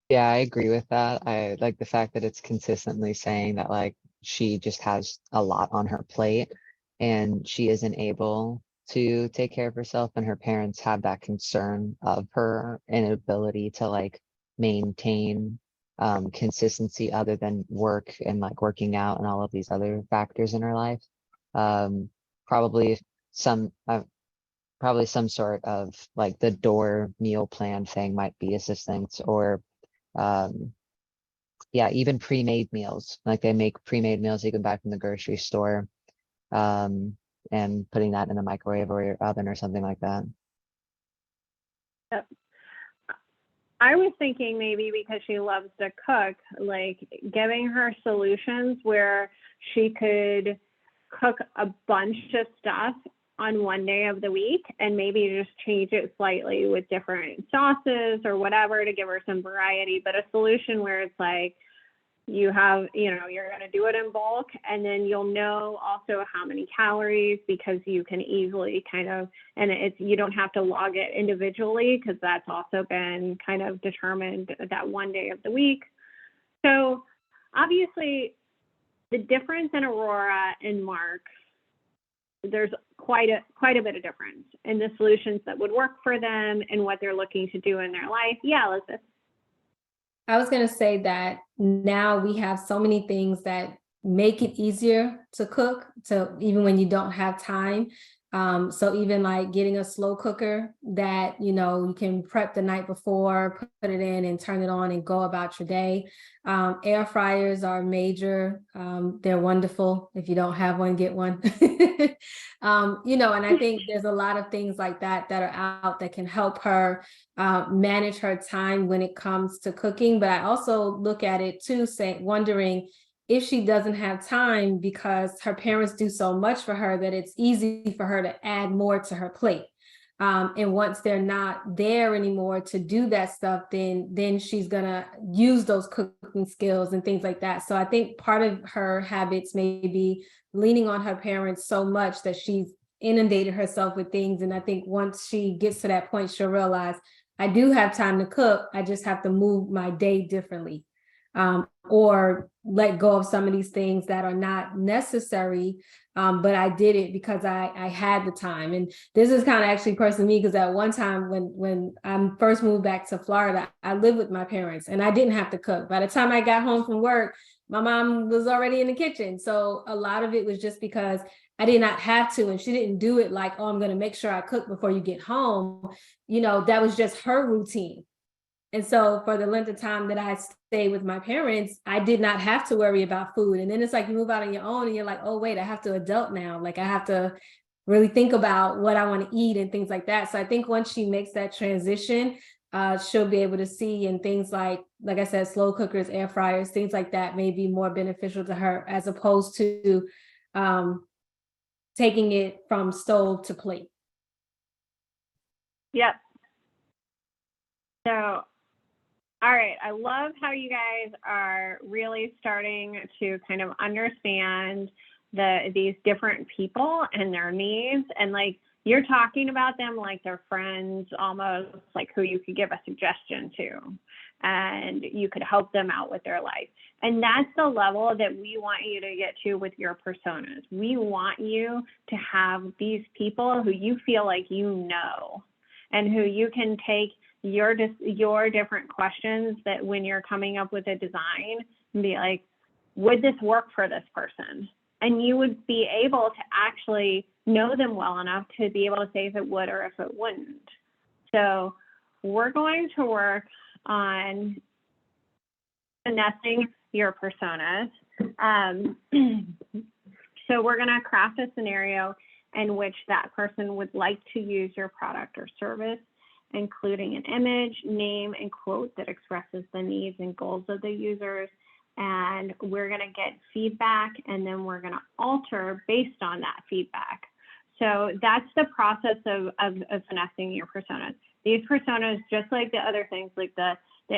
Yeah, I agree with that. I like the fact that it's consistently saying that like she just has a lot on her plate and she isn't able to take care of herself, and her parents have that concern of her inability to like maintain consistency other than work and like working out and all of these other factors in her life. Um, probably some probably some sort of like the door meal plan thing might be assistance, or yeah, even pre-made meals. Like they make pre-made meals you can buy from the grocery store, and putting that in the microwave or your oven or something like that. Yep. I was thinking maybe because she loves to cook, like giving her solutions where she could cook a bunch of stuff on one day of the week and maybe just change it slightly with different sauces or whatever to give her some variety, but a solution where it's like you have, you're going to do it in bulk, and then you'll know also how many calories, because you can easily kind of, and you don't have to log it individually, because that's also been kind of determined that one day of the week. So obviously the difference in Aurora and Mark, there's quite a bit of difference in the solutions that would work for them and what they're looking to do in their life. Yeah, Elizabeth. I was going to say that now we have so many things that make it easier to cook, to even when you don't have time. So even like getting a slow cooker that, you can prep the night before, put it in and turn it on and go about your day. Air fryers are major. They're wonderful. If you don't have one, get one. And I think there's a lot of things like that are out that can help her manage her time when it comes to cooking. But I also look at it too, wondering if she doesn't have time because her parents do so much for her that it's easy for her to add more to her plate. And once they're not there anymore to do that stuff, then she's gonna use those cooking skills and things like that. So I think part of her habits may be leaning on her parents so much that she's inundated herself with things. And I think once she gets to that point, she'll realize I do have time to cook. I just have to move my day differently. Or let go of some of these things that are not necessary, but I did it because I had the time. And this is kind of actually personal to me, because at one time when I first moved back to Florida, I lived with my parents and I didn't have to cook. By the time I got home from work, my mom was already in the kitchen. So a lot of it was just because I did not have to, and she didn't do it like, oh, I'm going to make sure I cook before you get home. That was just her routine. And so for the length of time that I stayed with my parents, I did not have to worry about food. And then it's like you move out on your own and you're like, oh, wait, I have to adult now. Like I have to really think about what I want to eat and things like that. So I think once she makes that transition, she'll be able to see, and things like I said, slow cookers, air fryers, things like that may be more beneficial to her as opposed to taking it from stove to plate. Yep. So, all right, I love how you guys are really starting to kind of understand these different people and their needs, and like you're talking about them like they're friends, almost like who you could give a suggestion to, and you could help them out with their life. And that's the level that we want you to get to with your personas. We want you to have these people who you feel like and who you can take your different questions that when you're coming up with a design and be like, would this work for this person? And you would be able to actually know them well enough to be able to say if it would or if it wouldn't. So we're going to work on finessing your personas. So we're going to craft a scenario in which that person would like to use your product or service, including an image, name, and quote that expresses the needs and goals of the users. And we're going to get feedback, and then we're going to alter based on that feedback. So that's the process of finessing your personas. These personas, just like the other things, like the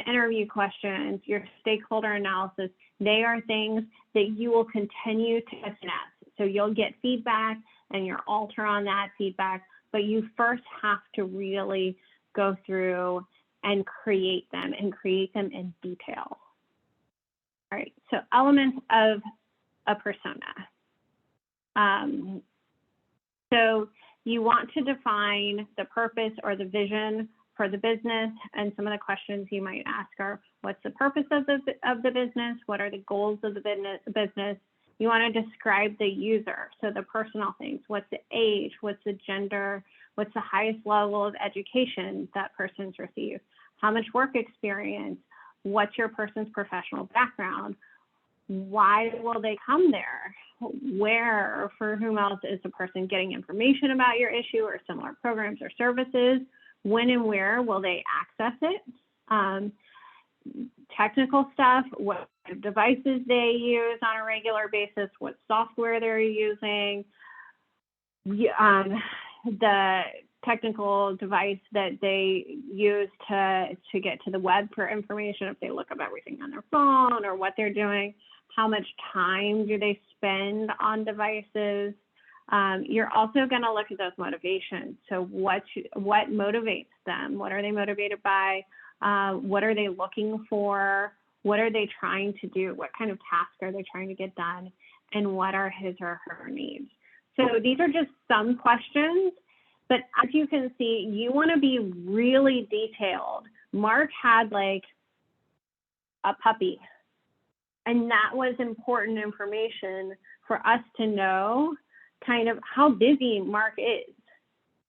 interview questions, your stakeholder analysis, they are things that you will continue to finesse. So you'll get feedback and you'll alter on that feedback, but you first have to really go through and create them in detail. All right, so elements of a persona. So you want to define the purpose or the vision for the business, and some of the questions you might ask are, what's the purpose of the business? What are the goals of the business? You want to describe the user, so the personal things. What's the age? What's the gender? What's the highest level of education that person's received? How much work experience? What's your person's professional background? Why will they come there? Where or for whom else is the person getting information about your issue or similar programs or services? When and where will they access it? Technical stuff, what devices they use on a regular basis, what software they're using, the technical device that they use to get to the web for information, if they look up everything on their phone or what they're doing, how much time do they spend on devices. You're also going to look at those motivations. So what motivates them? What are they motivated by? What are they looking for? What are they trying to do? What kind of task are they trying to get done? And what are his or her needs? So these are just some questions, but as you can see, you want to be really detailed. Mark had like a puppy, and that was important information for us to know kind of how busy Mark is.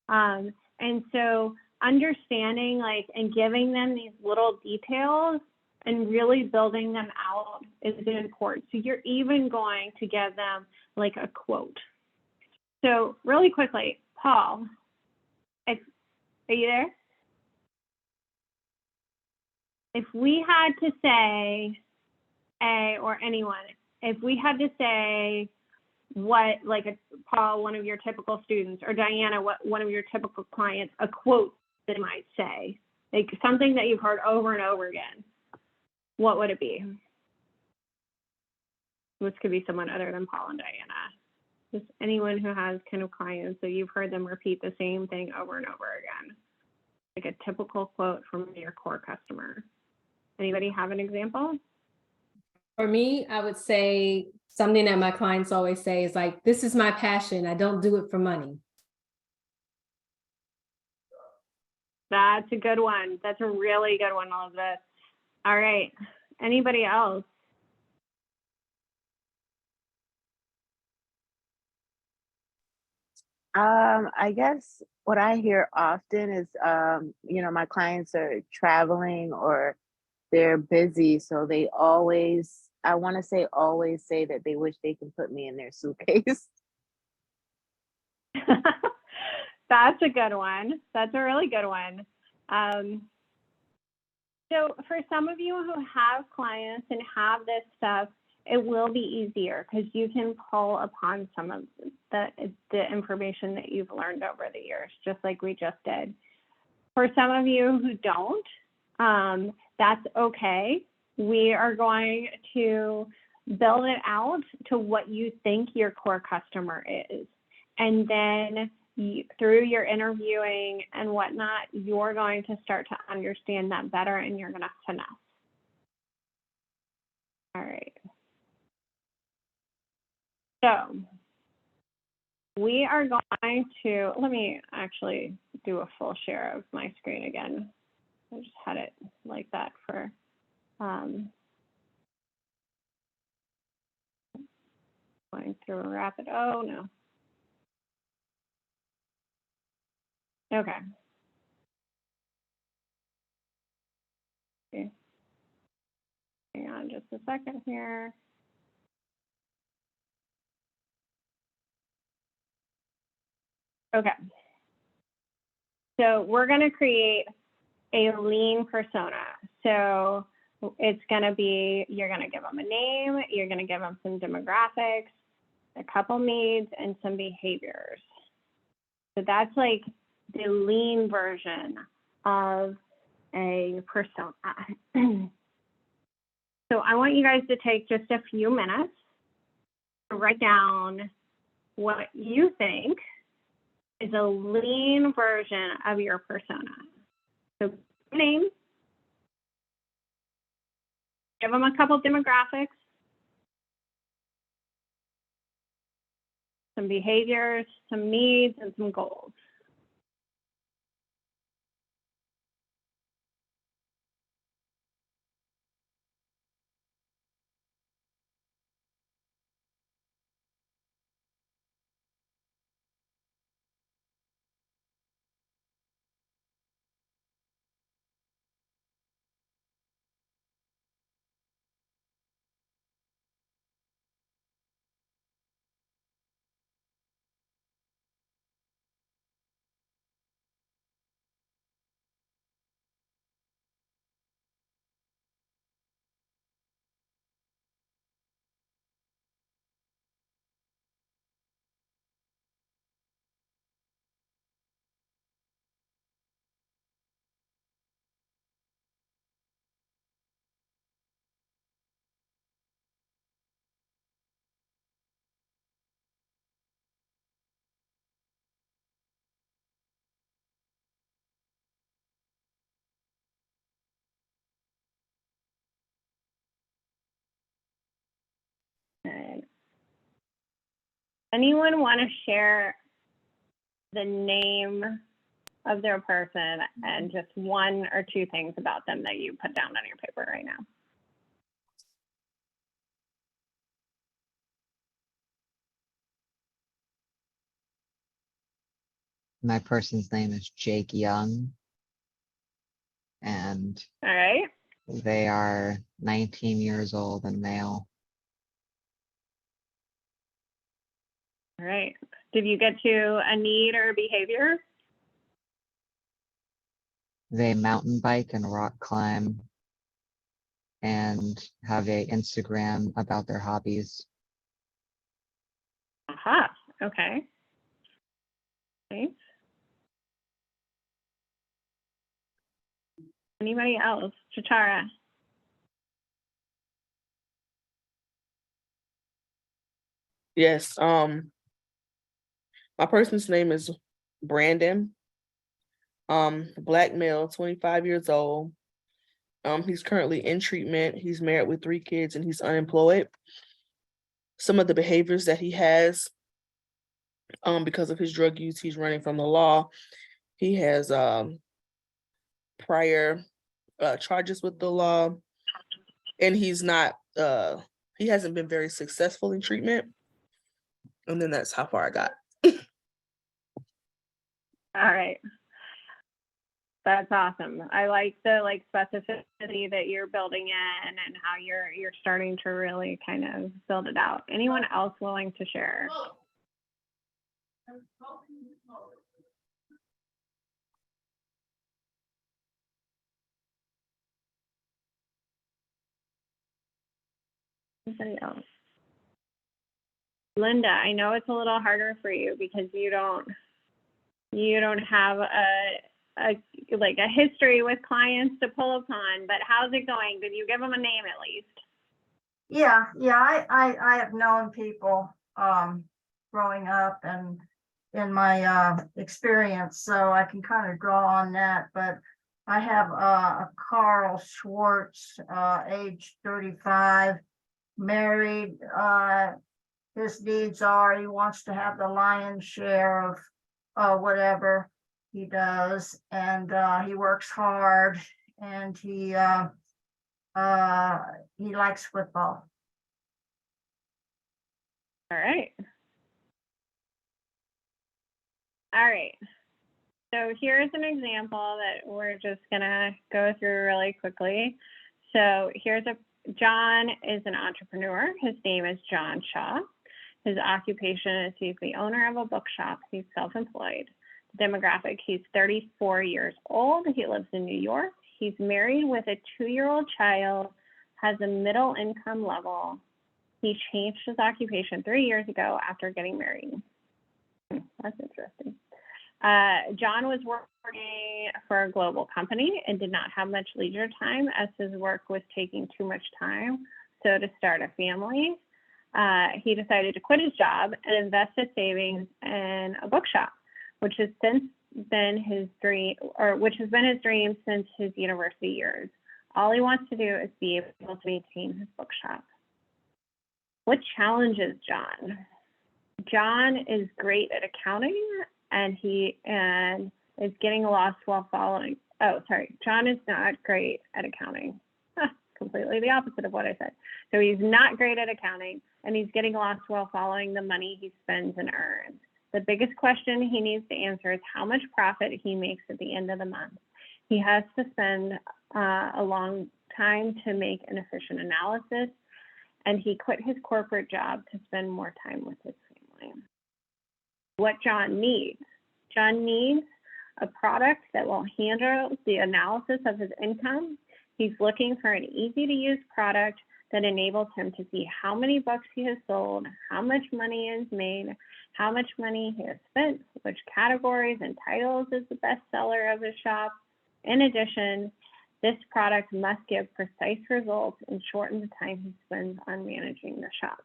And so understanding like and giving them these little details and really building them out is important. So you're even going to give them like a quote. So really quickly, Paul, are you there? If we had to say, or anyone, if we had to say what, like Paul, one of your typical students, or Diana, what one of your typical clients, a quote that they might say, like something that you've heard over and over again, what would it be? This could be someone other than Paul and Diana. Just anyone who has kind of clients that you've heard them repeat the same thing over and over again, like a typical quote from your core customer. Anybody have an example? For me, I would say something that my clients always say is like, this is my passion. I don't do it for money. That's a good one. That's a really good one, Elizabeth. All right. Anybody else? I guess what I hear often is, my clients are traveling or they're busy, so they always, I want to say always say that they wish they can put me in their suitcase. That's a good one. That's a really good one. So for some of you who have clients and have this stuff, it will be easier because you can pull upon some of the information that you've learned over the years, just like we just did. For some of you who don't, that's okay. We are going to build it out to what you think your core customer is. And then through your interviewing and whatnot, you're going to start to understand that better and you're going to finesse. All right. So we are going to, let me actually do a full share of my screen again. I just had it like that for, going through a rapid, oh no. Okay. Hang on just a second here. Okay. So we're going to create a lean persona. So it's going to be, you're going to give them a name, you're going to give them some demographics, a couple needs, and some behaviors. So that's like the lean version of a persona. So I want you guys to take just a few minutes to write down what you think is a lean version of your persona. So name, give them a couple demographics, some behaviors, some needs, and some goals. And anyone want to share the name of their person and just one or two things about them that you put down on your paper right now? My person's name is Jake Young, and All right. they are 19 years old and male. All right. Did you get to a need or a behavior? They mountain bike and rock climb and have a Instagram about their hobbies. Aha. Okay. Thanks. Anybody else? Chitara. Yes. My person's name is Brandon. Black male, 25 years old. He's currently in treatment. He's married with 3 kids and he's unemployed. Some of the behaviors that he has, because of his drug use, he's running from the law. He has prior charges with the law, and he hasn't been very successful in treatment. And then that's how far I got. All right. That's awesome. I like the specificity that you're building in and how you're starting to really kind of build it out. Anyone else willing to share? Anybody else? Linda, I know it's a little harder for you because you don't have a history with clients to pull upon, but how's it going? Did you give them a name at least? Yeah, I have known people growing up and in my experience, so I can kind of draw on that. But I have a Carl Schwartz, age 35, married. His needs are he wants to have the lion's share of whatever he does, and he works hard, and he likes football. All right. All right. So here's an example that we're just gonna go through really quickly. So John is an entrepreneur. His name is John Shaw. His occupation is he's the owner of a bookshop. He's self-employed. Demographic, he's 34 years old. He lives in New York. He's married with a 2-year-old child, has a middle income level. He changed his occupation 3 years ago after getting married. That's interesting. John was working for a global company and did not have much leisure time as his work was taking too much time. So to start a family, he decided to quit his job and invest his savings in a bookshop, which has since been his dream, or which has been his dream since his university years. All he wants to do is be able to maintain his bookshop. What challenges John? John is great at accounting, and he is getting lost while following. Oh, sorry. John is not great at accounting. Completely the opposite of what I said. So he's not great at accounting, and he's getting lost while following the money he spends and earns. The biggest question he needs to answer is how much profit he makes at the end of the month. He has to spend a long time to make an efficient analysis, and he quit his corporate job to spend more time with his family. What John needs. John needs a product that will handle the analysis of his income. He's looking for an easy-to-use product that enables him to see how many books he has sold, how much money is made, how much money he has spent, which categories and titles is the best seller of his shop. In addition, this product must give precise results and shorten the time he spends on managing the shop.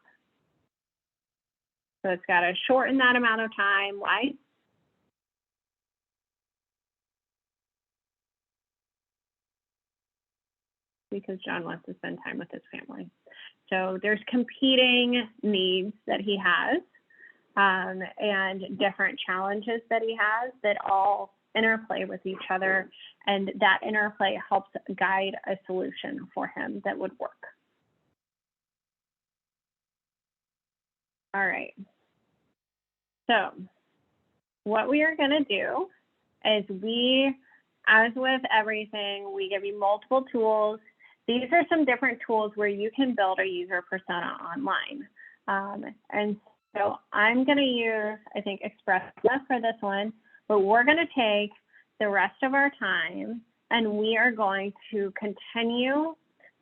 So it's got to shorten that amount of time. Why? Because John wants to spend time with his family. So there's competing needs that he has and different challenges that he has that all interplay with each other. And that interplay helps guide a solution for him that would work. All right. So what we are going to do is as with everything, we give you multiple tools. These are some different tools where you can build a user persona online. And so I'm going to use, I think, ExpressNet for this one, but we're going to take the rest of our time and we are going to continue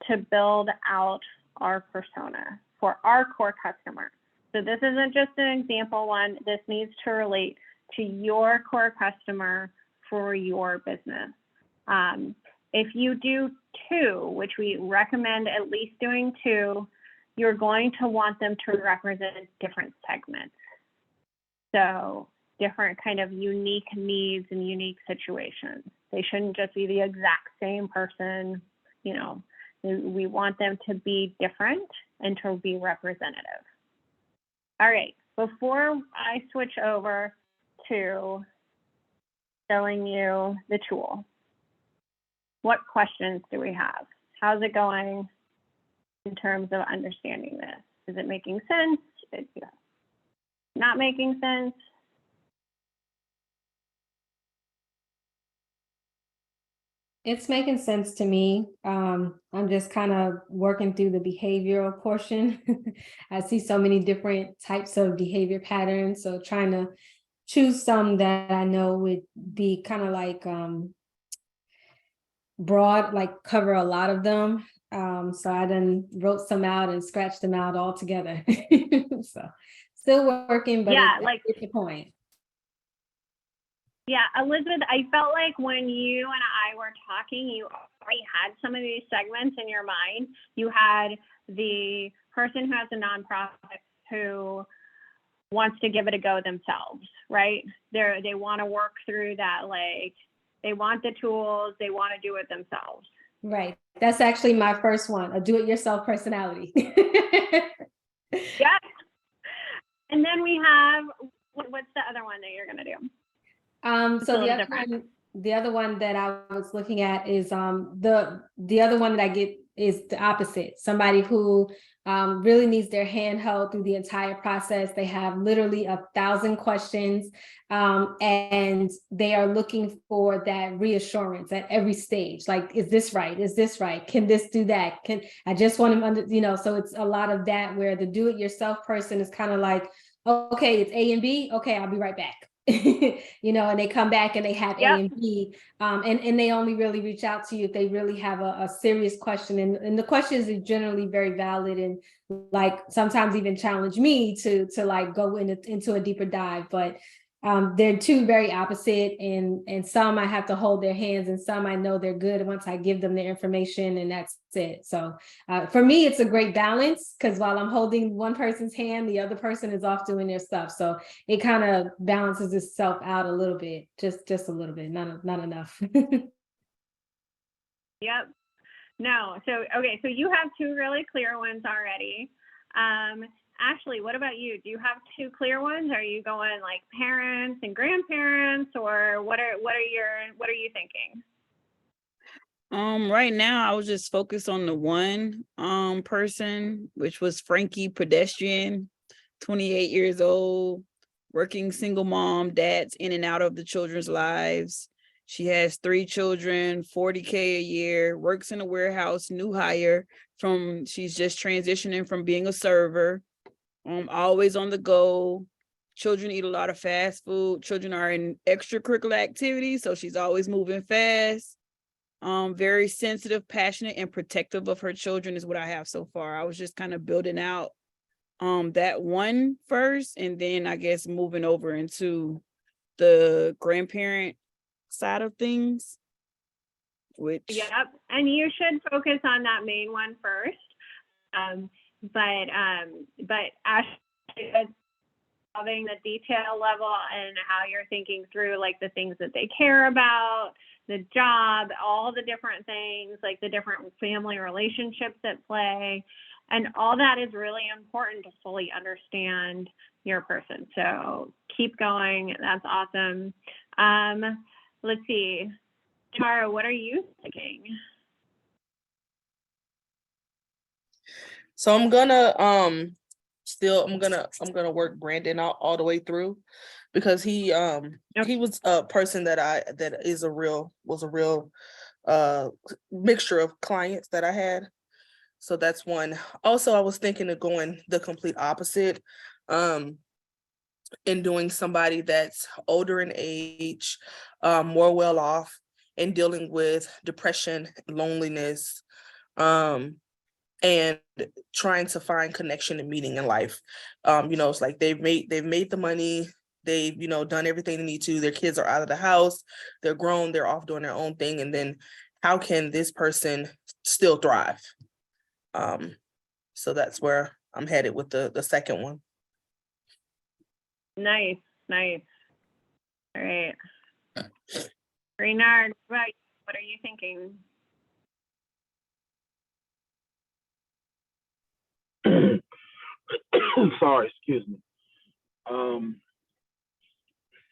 to build out our persona for our core customer. So this isn't just an example one. This needs to relate to your core customer for your business. If you do 2, which we recommend at least doing 2, you're going to want them to represent different segments. So different kind of unique needs and unique situations. They shouldn't just be the exact same person. You know, we want them to be different and to be representative. All right, before I switch over to showing you the tool, what questions do we have? How's it going in terms of understanding this? Is it making sense? Is it not making sense? It's making sense to me. I'm just kind of working through the behavioral portion. I see so many different types of behavior patterns. So trying to choose some that I know would be kind of like broad, like cover a lot of them. So I then wrote some out and scratched them out all together. So still working, but yeah, it's the point. Yeah, Elizabeth, I felt like when you and I were talking, you already had some of these segments in your mind. You had the person who has a nonprofit who wants to give it a go themselves, right? They want to work through that, like they want the tools, they want to do it themselves. Right. That's actually my first one, a do-it-yourself personality. Yeah. And then we have, what's the other one that you're going to do? So the other one that I was looking at is the other one that I get is the opposite. Somebody who really needs their hand held through the entire process. They have literally 1,000 questions, and they are looking for that reassurance at every stage. Like, is this right? Is this right? Can this do that? I just want them under, so it's a lot of that where the do-it-yourself person is kind of like, okay, it's A and B. Okay, I'll be right back. And they come back and they have A and B, and they only really reach out to you if they really have a serious question. And the questions are generally very valid and like sometimes even challenge me to like go into a deeper dive. But they're two very opposite, and some I have to hold their hands, and some I know they're good once I give them the information, and that's it. So for me, it's a great balance, because while I'm holding one person's hand, the other person is off doing their stuff. So it kind of balances itself out a little bit, just a little bit, not enough. Yep. No. So, okay. So you have two really clear ones already. Ashley, what about you? Do you have two clear ones? Are you going like parents and grandparents, or what are you thinking? Right now I was just focused on the one person, which was Frankie, pedestrian, 28 years old, working single mom, dad's in and out of the children's lives. She has 3 children, 40K a year, works in a warehouse, new hire she's just transitioning from being a server. Always on the go. Children eat a lot of fast food. Children are in extracurricular activities, so she's always moving fast. Very sensitive, passionate, and protective of her children is what I have so far. I was just kind of building out that one first, and then I guess moving over into the grandparent side of things. Yep, and you should focus on that main one first. But Ashley, having the detail level and how you're thinking through like the things that they care about, the job, all the different things, like the different family relationships at play, and all that is really important to fully understand your person. So keep going. That's awesome. Let's see. Tara, what are you thinking? So I'm gonna I'm gonna work Brandon out all the way through, because he was a person that was a real mixture of clients that I had. So that's one. Also, I was thinking of going the complete opposite, and doing somebody that's older in age, more well off, and dealing with depression, loneliness, and trying to find connection and meaning in life. It's like they've made the money, they've done everything they need to. Their kids are out of the house, they're grown, they're off doing their own thing, and then how can this person still thrive? So that's where I'm headed with the second one. Nice. All right. Renard, what are you thinking? Sorry, excuse me.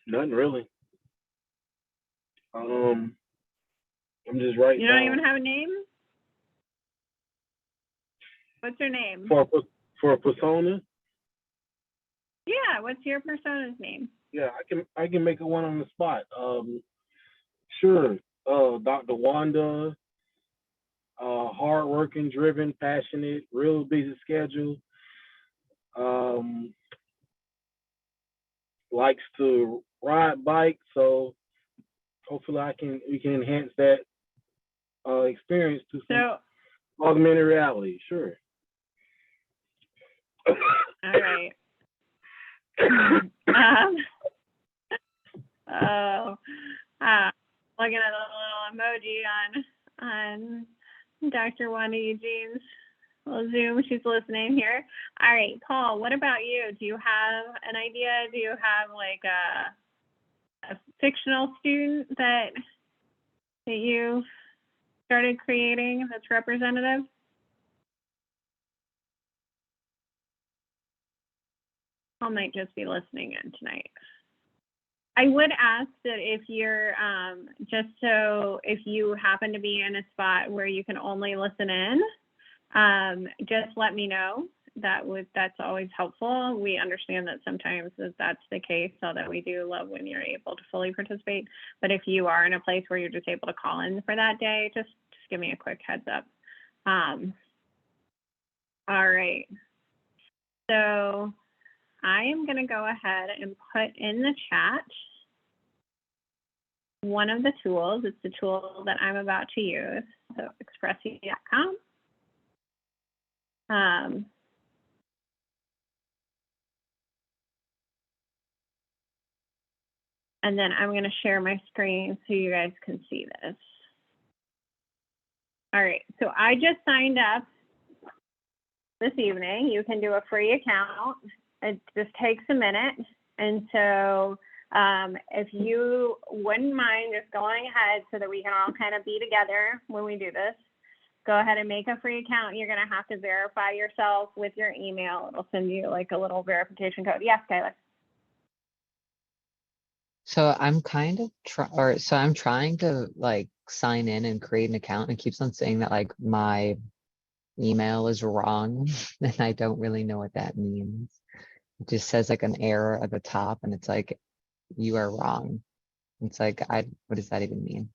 Nothing really. I'm just writing. You don't even have a name? What's your name? For a persona? Yeah, what's your persona's name? Yeah, I can make it one on the spot. Sure. Dr. Wanda, hardworking, driven, passionate, real busy schedule. Likes to ride bike, so hopefully we can enhance that experience to some augmented reality. Sure. All right. Looking at a little emoji on Dr. Wanda Eugene's little Zoom. She's listening here. All right, Paul, what about you? Do you have an idea? Do you have like a fictional student that you started creating that's representative? Paul might just be listening in tonight. I would ask that if you're if you happen to be in a spot where you can only listen in, just let me know. That's always helpful. We understand that sometimes that's the case, so that we do love when you're able to fully participate. But if you are in a place where you're just able to call in for that day, just give me a quick heads up. All right. So I am going to go ahead and put in the chat one of the tools. It's the tool that I'm about to use. So expressia.com. And then I'm going to share my screen so you guys can see this. All right, so I just signed up this evening. You can do a free account. It just takes a minute. And so if you wouldn't mind just going ahead so that we can all kind of be together when we do this, go ahead and make a free account. You're going to have to verify yourself with your email. It'll send you like a little verification code. Yes, Skylar. So I'm kind of I'm trying to like sign in and create an account, and it keeps on saying that like my email is wrong, and I don't really know what that means. It just says like an error at the top, and it's like, you are wrong. It's like, what does that even mean?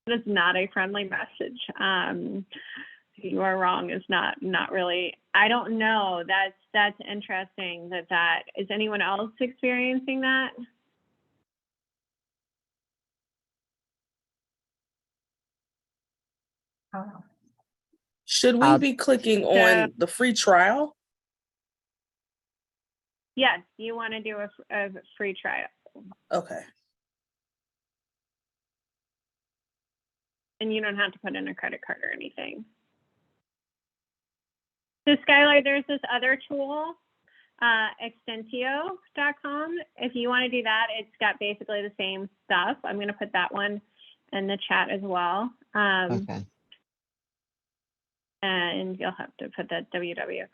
It's not a friendly message. You are wrong is not really. I don't know. That's interesting. That is anyone else experiencing that? Should we be clicking on the free trial? Yes, you want to do a free trial. Okay. And you don't have to put in a credit card or anything. So Skylar, there's this other tool, extentio.com. If you want to do that, it's got basically the same stuff. I'm going to put that one in the chat as well. Okay. And you'll have to put that www.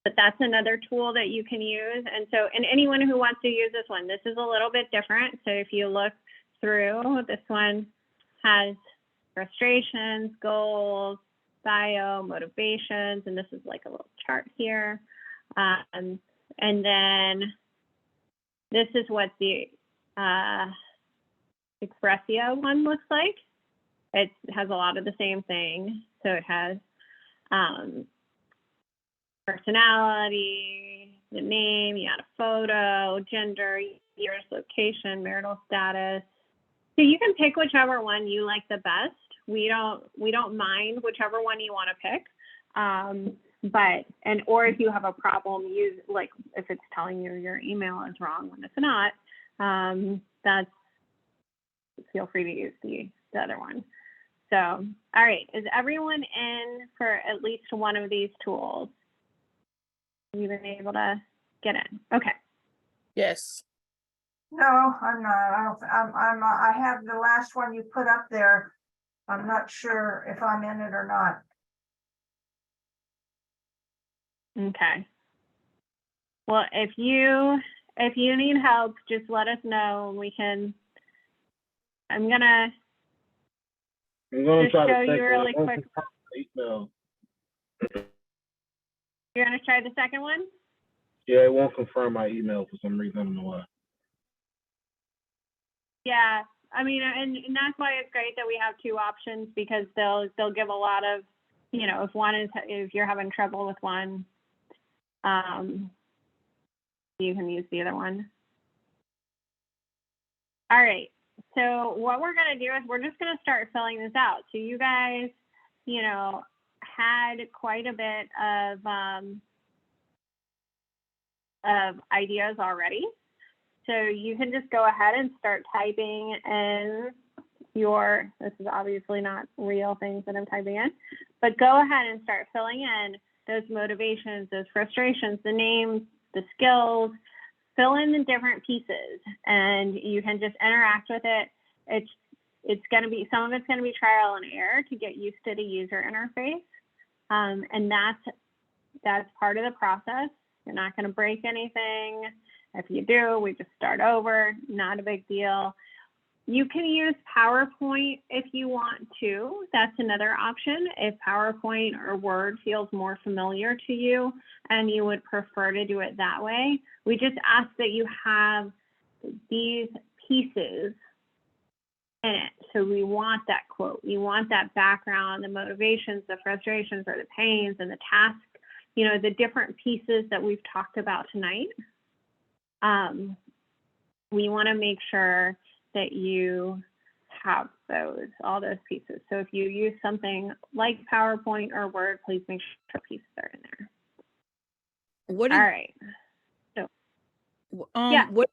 But that's another tool that you can use. And so, and anyone who wants to use this one, this is a little bit different. So if you look through, this one has frustrations, goals, bio, motivations, and this is like a little chart here. And then this is what the Expressia one looks like. It has a lot of the same thing. So it has personality, the name, you add a photo, gender, years, location, marital status. So you can pick whichever one you like the best. We don't mind whichever one you want to pick. Or if you have a problem, use, like if it's telling you your email is wrong when it's not, feel free to use the other one. So, all right, is everyone in for at least one of these tools? Have you been able to get in? Okay. Yes. No, I'm not. I have the last one you put up there. I'm not sure if I'm in it or not. Okay. Well, if you need help, just let us know and we can. I'm gonna just show you really quick. You're gonna try the second one? Yeah, it won't confirm my email for some reason. I don't know why. Yeah, I mean, and that's why it's great that we have two options, because they'll give a lot of, you know, if you're having trouble with one, you can use the other one. All right. So what we're going to do is we're just going to start filling this out. So you guys, you know, had quite a bit of ideas already. So you can just go ahead and start typing in this is obviously not real things that I'm typing in, but go ahead and start filling in those motivations, those frustrations, the names, the skills. Fill in the different pieces, and you can just interact with it. It's going to be, some of it's going to be trial and error to get used to the user interface, and that's part of the process. You're not going to break anything. If you do, we just start over. Not a big deal. You can use PowerPoint if you want to. That's another option. If PowerPoint or Word feels more familiar to you and you would prefer to do it that way, we just ask that you have these pieces in it. So we want that quote, you want that background, the motivations, the frustrations, or the pains, and the task, you know, the different pieces that we've talked about tonight. We want to make sure that you have those, all those pieces. So if you use something like PowerPoint or Word, please make sure pieces are in there. What All is, right. So yeah. which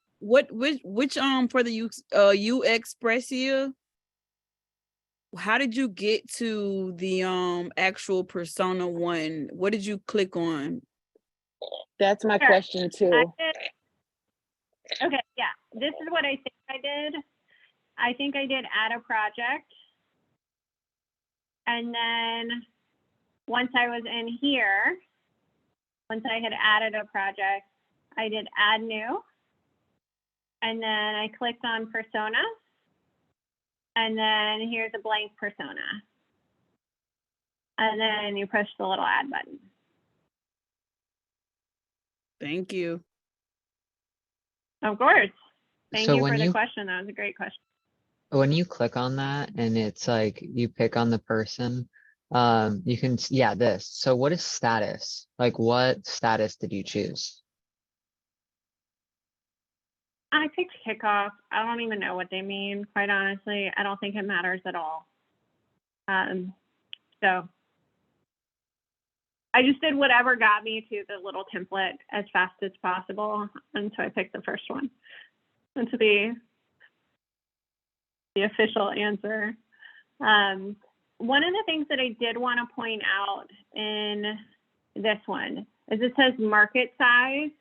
for the UX Expressia, how did you get to the actual persona one? What did you click on? That's my Sure. question too. Okay, yeah, this is what I think I did. I think I did add a project. And then once I was in here, once I had added a project, I did add new. And then I clicked on persona. And then here's a blank persona. And then you push the little add button. Thank you. Of course. Thank So you when for the you question. That was a great question. when you click on that and it's like you pick on the person, you can, yeah, this. So what is status? Like what status did you choose? I picked kickoff. I don't even know what they mean, quite honestly. I don't think it matters at all. So I just did whatever got me to the little template as fast as possible. And so I picked the first one. And to the official answer. One of the things that I did want to point out in this one is it says market size.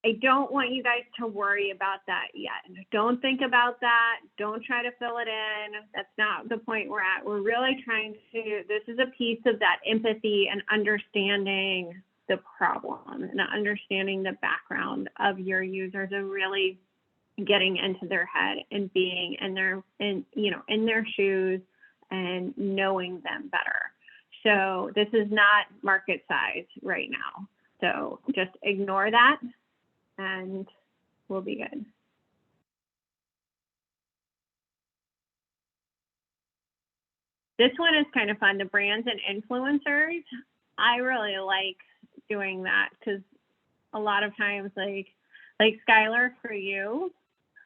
I don't want you guys to worry about that yet. Don't think about that. Don't try to fill it in. That's not the point we're at. We're really trying to, this is a piece of that empathy and understanding the problem and understanding the background of your users and really getting into their head and being in their shoes and knowing them better. So this is not market size right now. So just ignore that and we'll be good. This one is kind of fun, the brands and influencers. I really like doing that because a lot of times like Skylar, for you,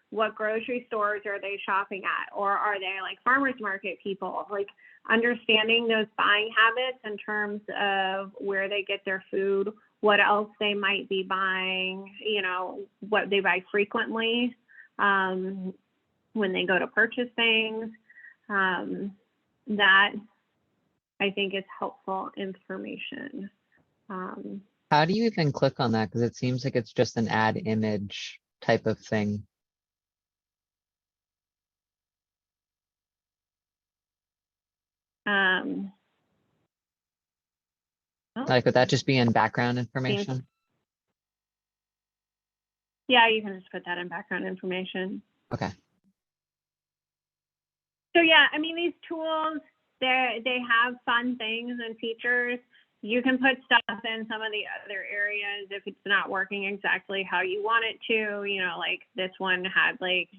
what grocery stores are they shopping at? Or are they like farmers market people? Like understanding those buying habits in terms of where they get their food, what else they might be buying, you know, what they buy frequently when they go to purchase things. That I think is helpful information. How do you even click on that? Because it seems like it's just an add image type of thing. Like, would that just be in background information? Yeah, you can just put that in background information. Okay. So yeah, I mean, these tools, they have fun things and features. You can put stuff in some of the other areas if it's not working exactly how you want it to, you know, like this one had like,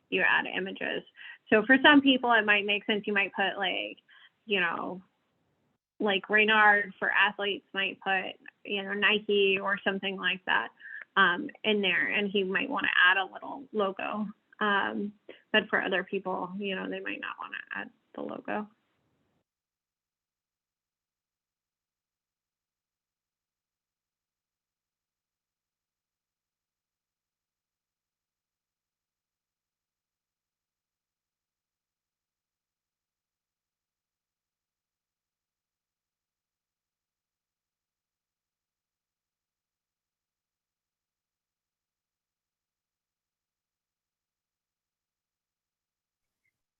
you add images. So for some people, it might make sense. You might put like, you know, like Reynard for athletes might put, you know, Nike or something like that in there. And he might want to add a little logo. But for other people, you know, they might not want to add the logo.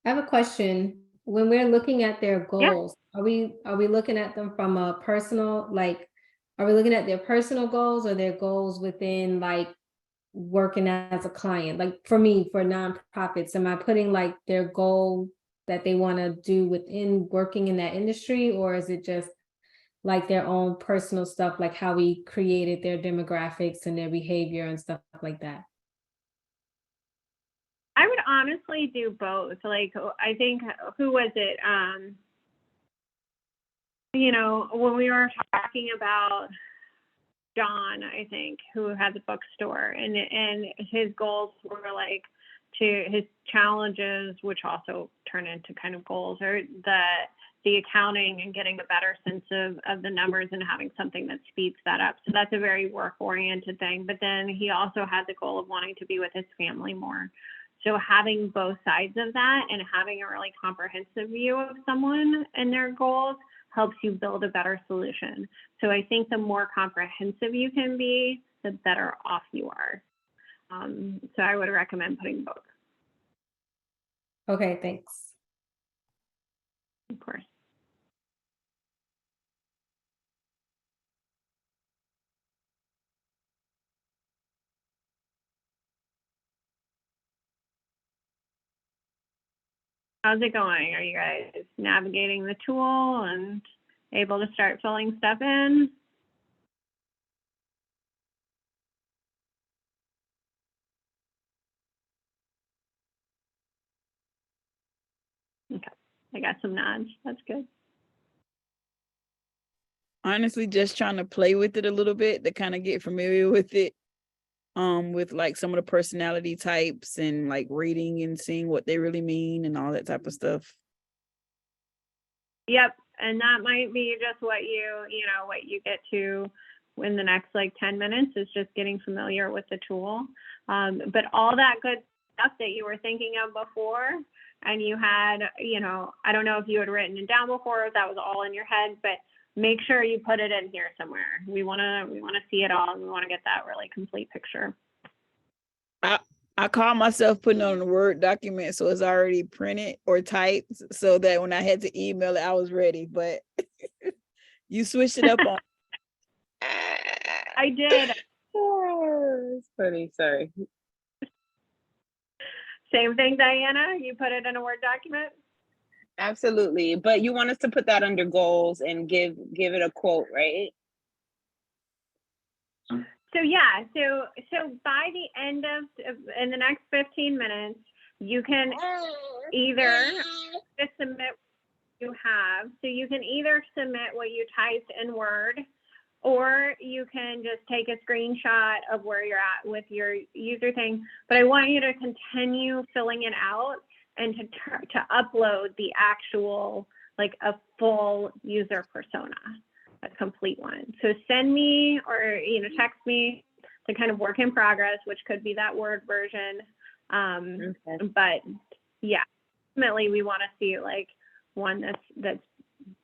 I have a question. When we're looking at their goals, are we looking at them from a personal, like, are we looking at their personal goals or their goals within like working as a client? Like for me, for nonprofits, am I putting like their goal that they want to do within working in that industry, or is it just like their own personal stuff, like how we created their demographics and their behavior and stuff like that? I would honestly do both. Like, I think, who was it? You know, when we were talking about John, I think, who had the bookstore, and his goals were like his challenges, which also turn into kind of goals, or the accounting and getting a better sense of the numbers and having something that speeds that up. So that's a very work-oriented thing. But then he also had the goal of wanting to be with his family more. So having both sides of that and having a really comprehensive view of someone and their goals helps you build a better solution. So I think the more comprehensive you can be, the better off you are. So I would recommend putting both. Okay, thanks. Of course. How's it going? Are you guys navigating the tool and able to start filling stuff in? Okay, I got some nods. That's good. Honestly, just trying to play with it a little bit to kind of get familiar with it. With like some of the personality types and like reading and seeing what they really mean and all that type of stuff. Yep, and that might be just what what you get to in the next like 10 minutes is just getting familiar with the tool. But all that good stuff that you were thinking of before, and you had, I don't know if you had written it down before, if that was all in your head, but make sure you put it in here somewhere. We want to see it all, and we want to get that really complete picture. I call myself putting on a Word document, so it's already printed or typed, so that when I had to email it, I was ready. But you switched it up on. I did. Oh, it's funny. Sorry. Same thing, Diana. You put it in a Word document. Absolutely, but you want us to put that under goals and give it a quote, right? So yeah, so by the end of in the next 15 minutes, you can either submit what you have. So you can either submit what you typed in Word, or you can just take a screenshot of where you're at with your user thing. But I want you to continue filling it out and to upload the actual, like a full user persona, a complete one. So send me or text me the kind of work in progress, which could be that Word version. Okay. But yeah, ultimately we want to see like one that's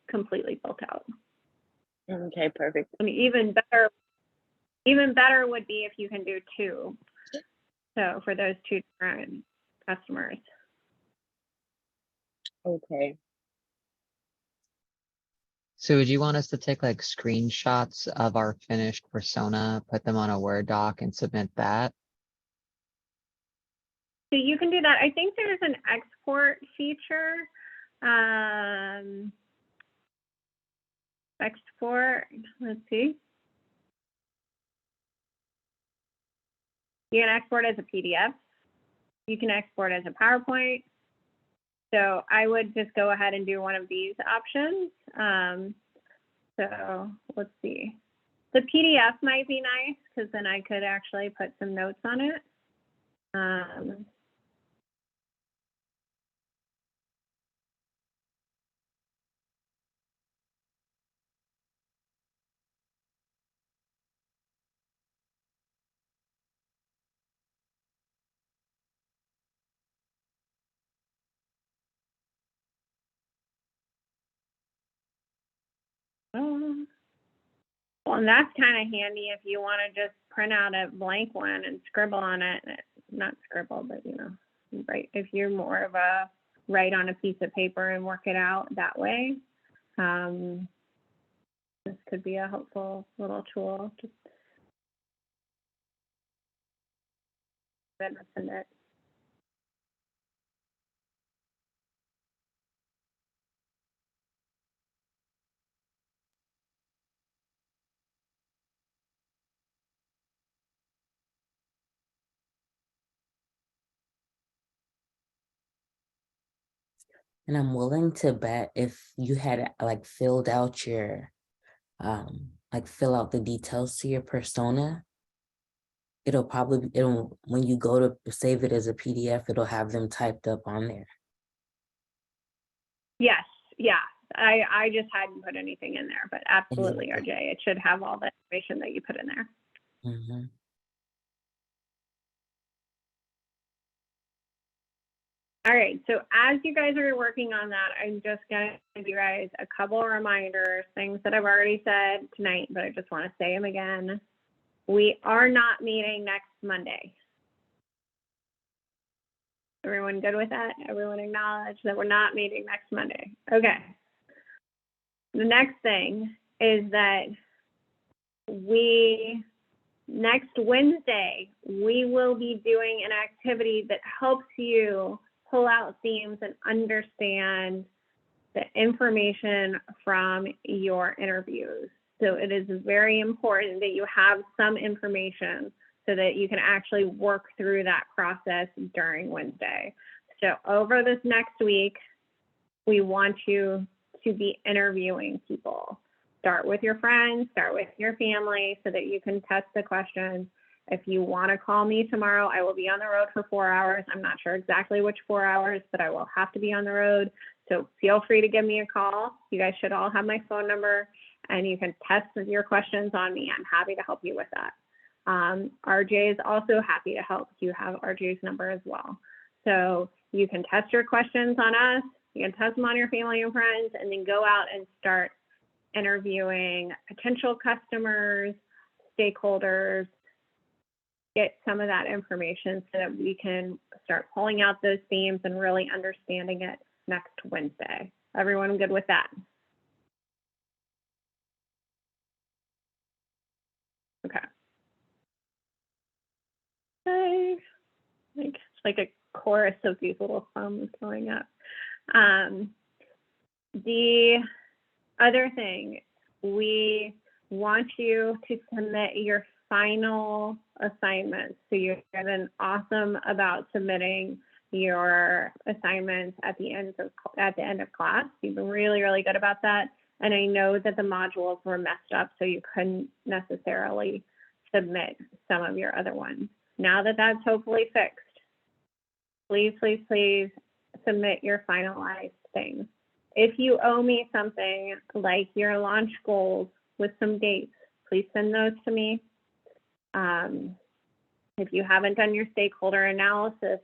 completely built out. Okay, perfect. I mean, even better would be if you can do two. So for those two different customers. Okay. So would you want us to take like screenshots of our finished persona, put them on a Word doc and submit that? So you can do that. I think there's an export feature. Export, let's see. You can export as a PDF. You can export as a PowerPoint. So I would just go ahead and do one of these options. So let's see. The PDF might be nice because then I could actually put some notes on it. Well, and that's kind of handy if you want to just print out a blank one and scribble on it. Not scribble, but right. If you're more of a write on a piece of paper and work it out that way, this could be a helpful little tool. then send it. And I'm willing to bet if you had like filled out your, like fill out the details to your persona, it'll, when you go to save it as a PDF, it'll have them typed up on there. Yes, yeah. I just hadn't put anything in there, but absolutely, Exactly. RJ, it should have all the information that you put in there. Mhm. All right, so as you guys are working on that, I'm just going to give you guys a couple of reminders, things that I've already said tonight, but I just want to say them again. We are not meeting next Monday. Everyone good with that? Everyone acknowledge that we're not meeting next Monday. Okay. The next thing is that next Wednesday, we will be doing an activity that helps you pull out themes and understand the information from your interviews. So it is very important that you have some information so that you can actually work through that process during Wednesday. So over this next week, we want you to be interviewing people. Start with your friends, start with your family so that you can test the questions. If you want to call me tomorrow, I will be on the road for 4 hours. I'm not sure exactly which 4 hours, but I will have to be on the road. So feel free to give me a call. You guys should all have my phone number and you can test your questions on me. I'm happy to help you with that. RJ is also happy to help. You have RJ's number as well. So you can test your questions on us. You can test them on your family and friends, and then go out and start interviewing potential customers, stakeholders, get some of that information so that we can start pulling out those themes and really understanding it next Wednesday. Everyone good with that? Okay. Okay. It's like a chorus of these little thumbs going up. The other thing, we want you to submit your final assignments. So you're then awesome about submitting your assignments at the end of class. You've been really, really good about that. And I know that the modules were messed up, so you couldn't necessarily submit some of your other ones. Now that that's hopefully fixed, please, please, please submit your finalized things. If you owe me something like your launch goals with some dates, please send those to me. If you haven't done your stakeholder analysis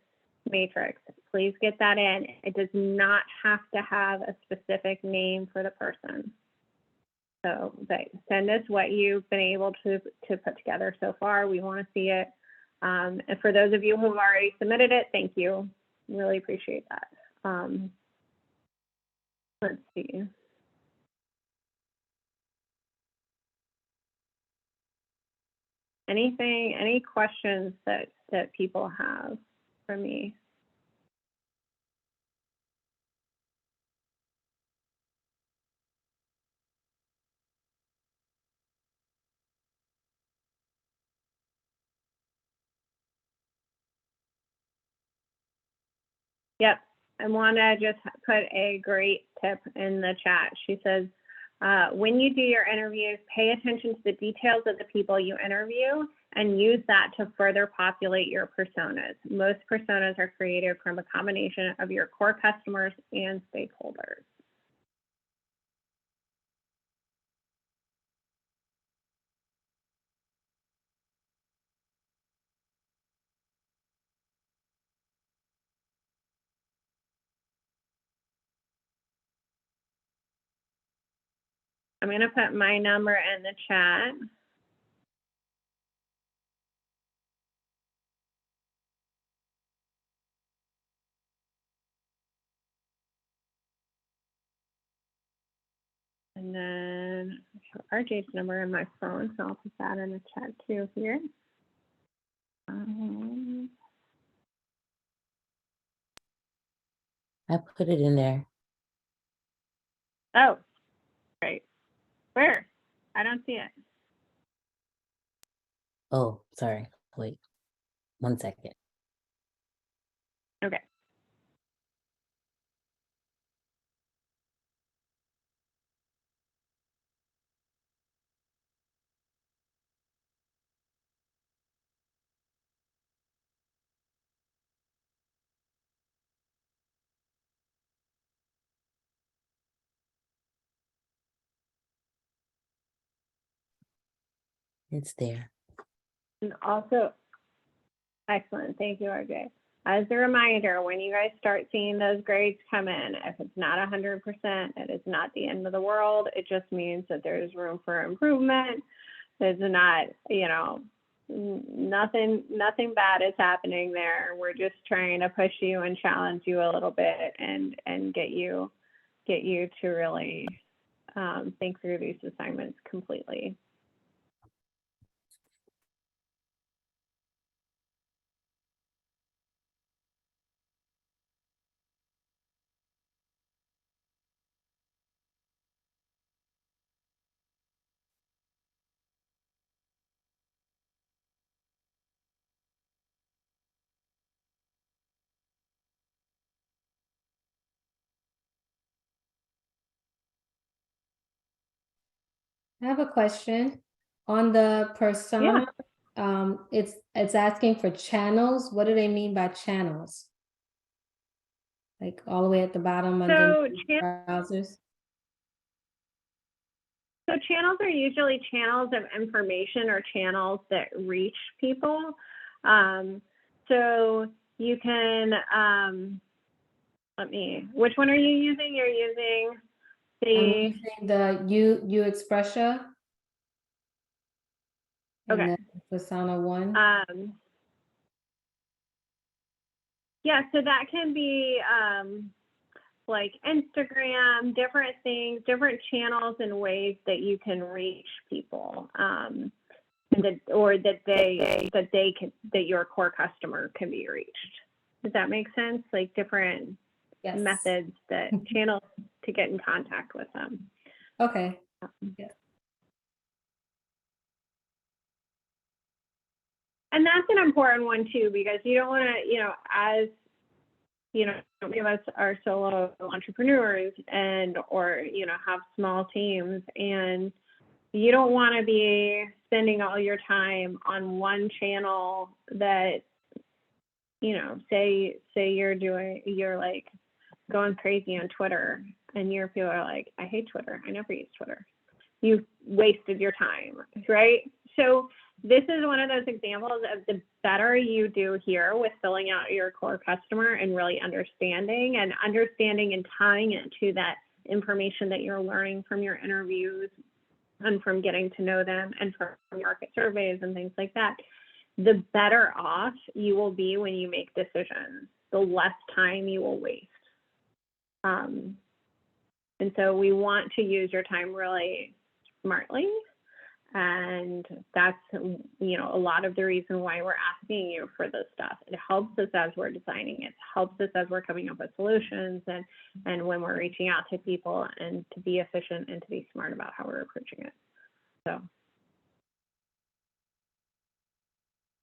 matrix, please get that in. It does not have to have a specific name for the person. So send us what you've been able to put together so far. We want to see it. And for those of you who have already submitted it, thank you. Really appreciate that. Let's see. Any questions that people have for me? Yep, I want to just put a great tip in the chat. She says, when you do your interviews, pay attention to the details of the people you interview and use that to further populate your personas. Most personas are created from a combination of your core customers and stakeholders. I'm going to put my number in the chat. And then I have RJ's number in my phone, so I'll put that in the chat too here. I put it in there. Oh, great. Where? I don't see it. Oh, sorry. Wait, 1 second. Okay. It's there. And also, excellent. Thank you, RJ. As a reminder, when you guys start seeing those grades come in, if it's not 100%, it is not the end of the world. It just means that there's room for improvement. It's not, you know, nothing bad is happening there. We're just trying to push you and challenge you a little bit and get you to really think through these assignments completely. I have a question on the persona. It's asking for channels. What do they mean by channels? Like all the way at the bottom under browsers. So channels are usually channels of information or channels that reach people. So you can, which one are you using? You're using I'm using the U Expressa. Okay. And then persona 1. Yeah, so that can be like Instagram, different things, different channels and ways that you can reach people, that your core customer can be reached. Does that make sense? Like different methods that channels to get in contact with them. Okay. Yeah. And that's an important one too, because you don't want to, you know, as you know, many of us are solo entrepreneurs or, you know, have small teams, and you don't want to be spending all your time on one channel that, you know, say you're like going crazy on Twitter and your people are like, I hate Twitter. I never use Twitter. You've wasted your time, right? So this is one of those examples of the better you do here with filling out your core customer and really understanding and tying it to that information that you're learning from your interviews and from getting to know them and from market surveys and things like that, the better off you will be when you make decisions, the less time you will waste. And so we want to use your time really smartly. And that's, you know, a lot of the reason why we're asking you for this stuff. It helps us as we're designing it, helps us as we're coming up with solutions and when we're reaching out to people, and to be efficient and to be smart about how we're approaching it. So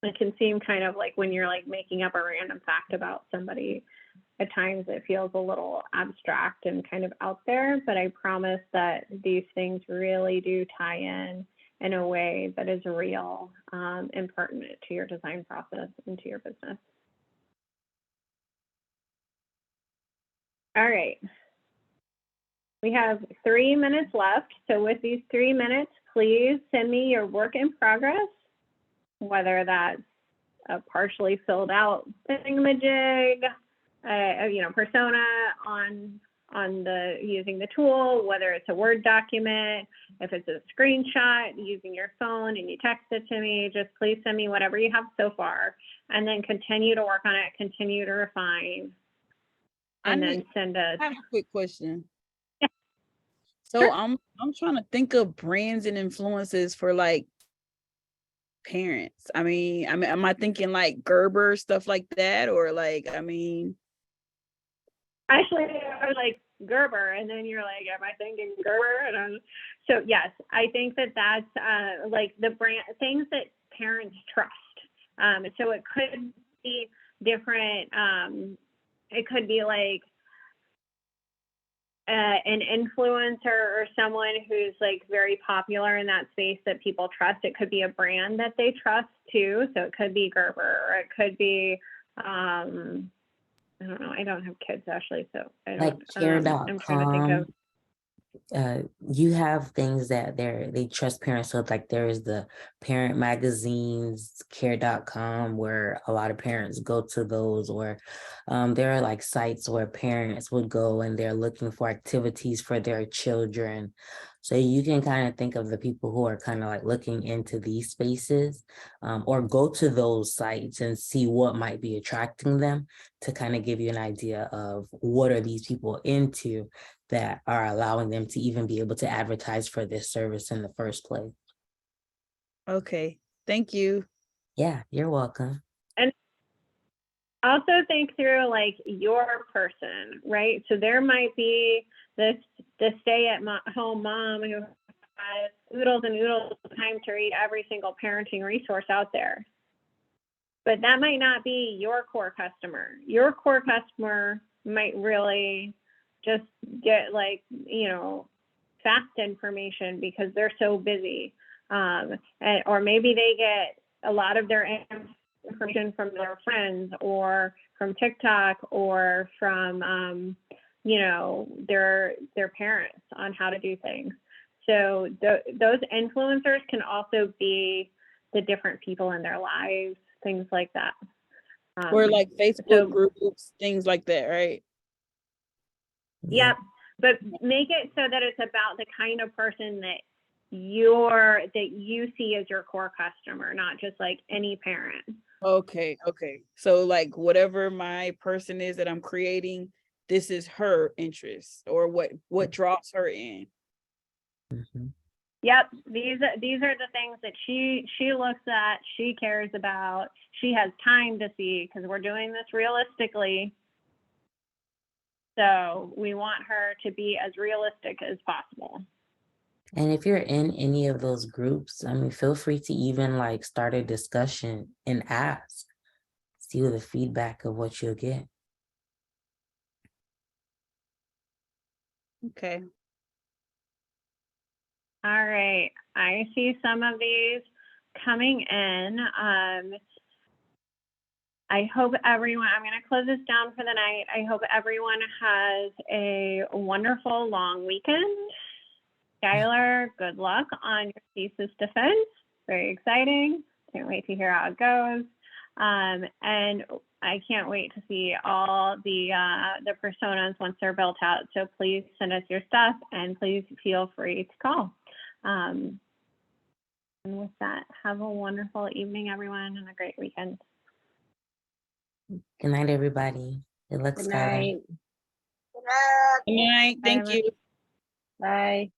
it can seem kind of like when you're like making up a random fact about somebody, at times it feels a little abstract and kind of out there, but I promise that these things really do tie in a way that is real and pertinent to your design process and to your business. All right. We have 3 minutes left. So with these 3 minutes, please send me your work in progress, whether that's a partially filled out thingamajig, you know, persona on the using the tool, whether it's a Word document, if it's a screenshot using your phone and you text it to me, just please send me whatever you have so far, and then continue to work on it, continue to refine, and then send us. I have a quick question. Yeah. So Sure. I'm trying to think of brands and influences for like parents. I mean, am I thinking like Gerber, stuff like that, or like, I mean, Actually, I was like Gerber, and then you're like, am I thinking Gerber? So yes, I think that that's like the brand things that parents trust. So it could be different. It could be like an influencer or someone who's like very popular in that space that people trust. It could be a brand that they trust too. So it could be Gerber, or it could be I don't know. I don't have kids, Ashley, so I Like don't. I'm trying to think of. You have things that they trust parents with, like there is the parent magazines, care.com, where a lot of parents go to those, or there are like sites where parents would go and they're looking for activities for their children. So you can kind of think of the people who are kind of like looking into these spaces, or go to those sites and see what might be attracting them, to kind of give you an idea of what are these people into that are allowing them to even be able to advertise for this service in the first place. Okay, thank you. Yeah, you're welcome. And also think through like your person, right? So there might be the stay-at-home mom who has oodles and oodles of time to read every single parenting resource out there. But that might not be your core customer. Your core customer might really just get like, fast information because they're so busy. Or maybe they get a lot of their information from their friends or from TikTok or from, their parents on how to do things. So those influencers can also be the different people in their lives, things like that. Or like Facebook groups, things like that, right? Yep. But make it so that it's about the kind of person that you see as your core customer, not just like any parent. Okay. So like whatever my person is that I'm creating, this is her interest, or what draws her in. Mm-hmm. Yep, these are the things that she looks at, she cares about, she has time to see, because we're doing this realistically. So we want her to be as realistic as possible. And if you're in any of those groups, I mean, feel free to even like start a discussion and ask, see what the feedback of what you'll get. Okay. All right, I see some of these coming in. I hope everyone, I'm going to close this down for the night. I hope everyone has a wonderful long weekend. Skylar, good luck on your thesis defense. Very exciting. Can't wait to hear how it goes. And I can't wait to see all the personas once they're built out. So please send us your stuff and please feel free to call. And with that, have a wonderful evening, everyone, and a great weekend. Good night, everybody. Good luck, Good Skylar. night. Good night. Thank you. Bye.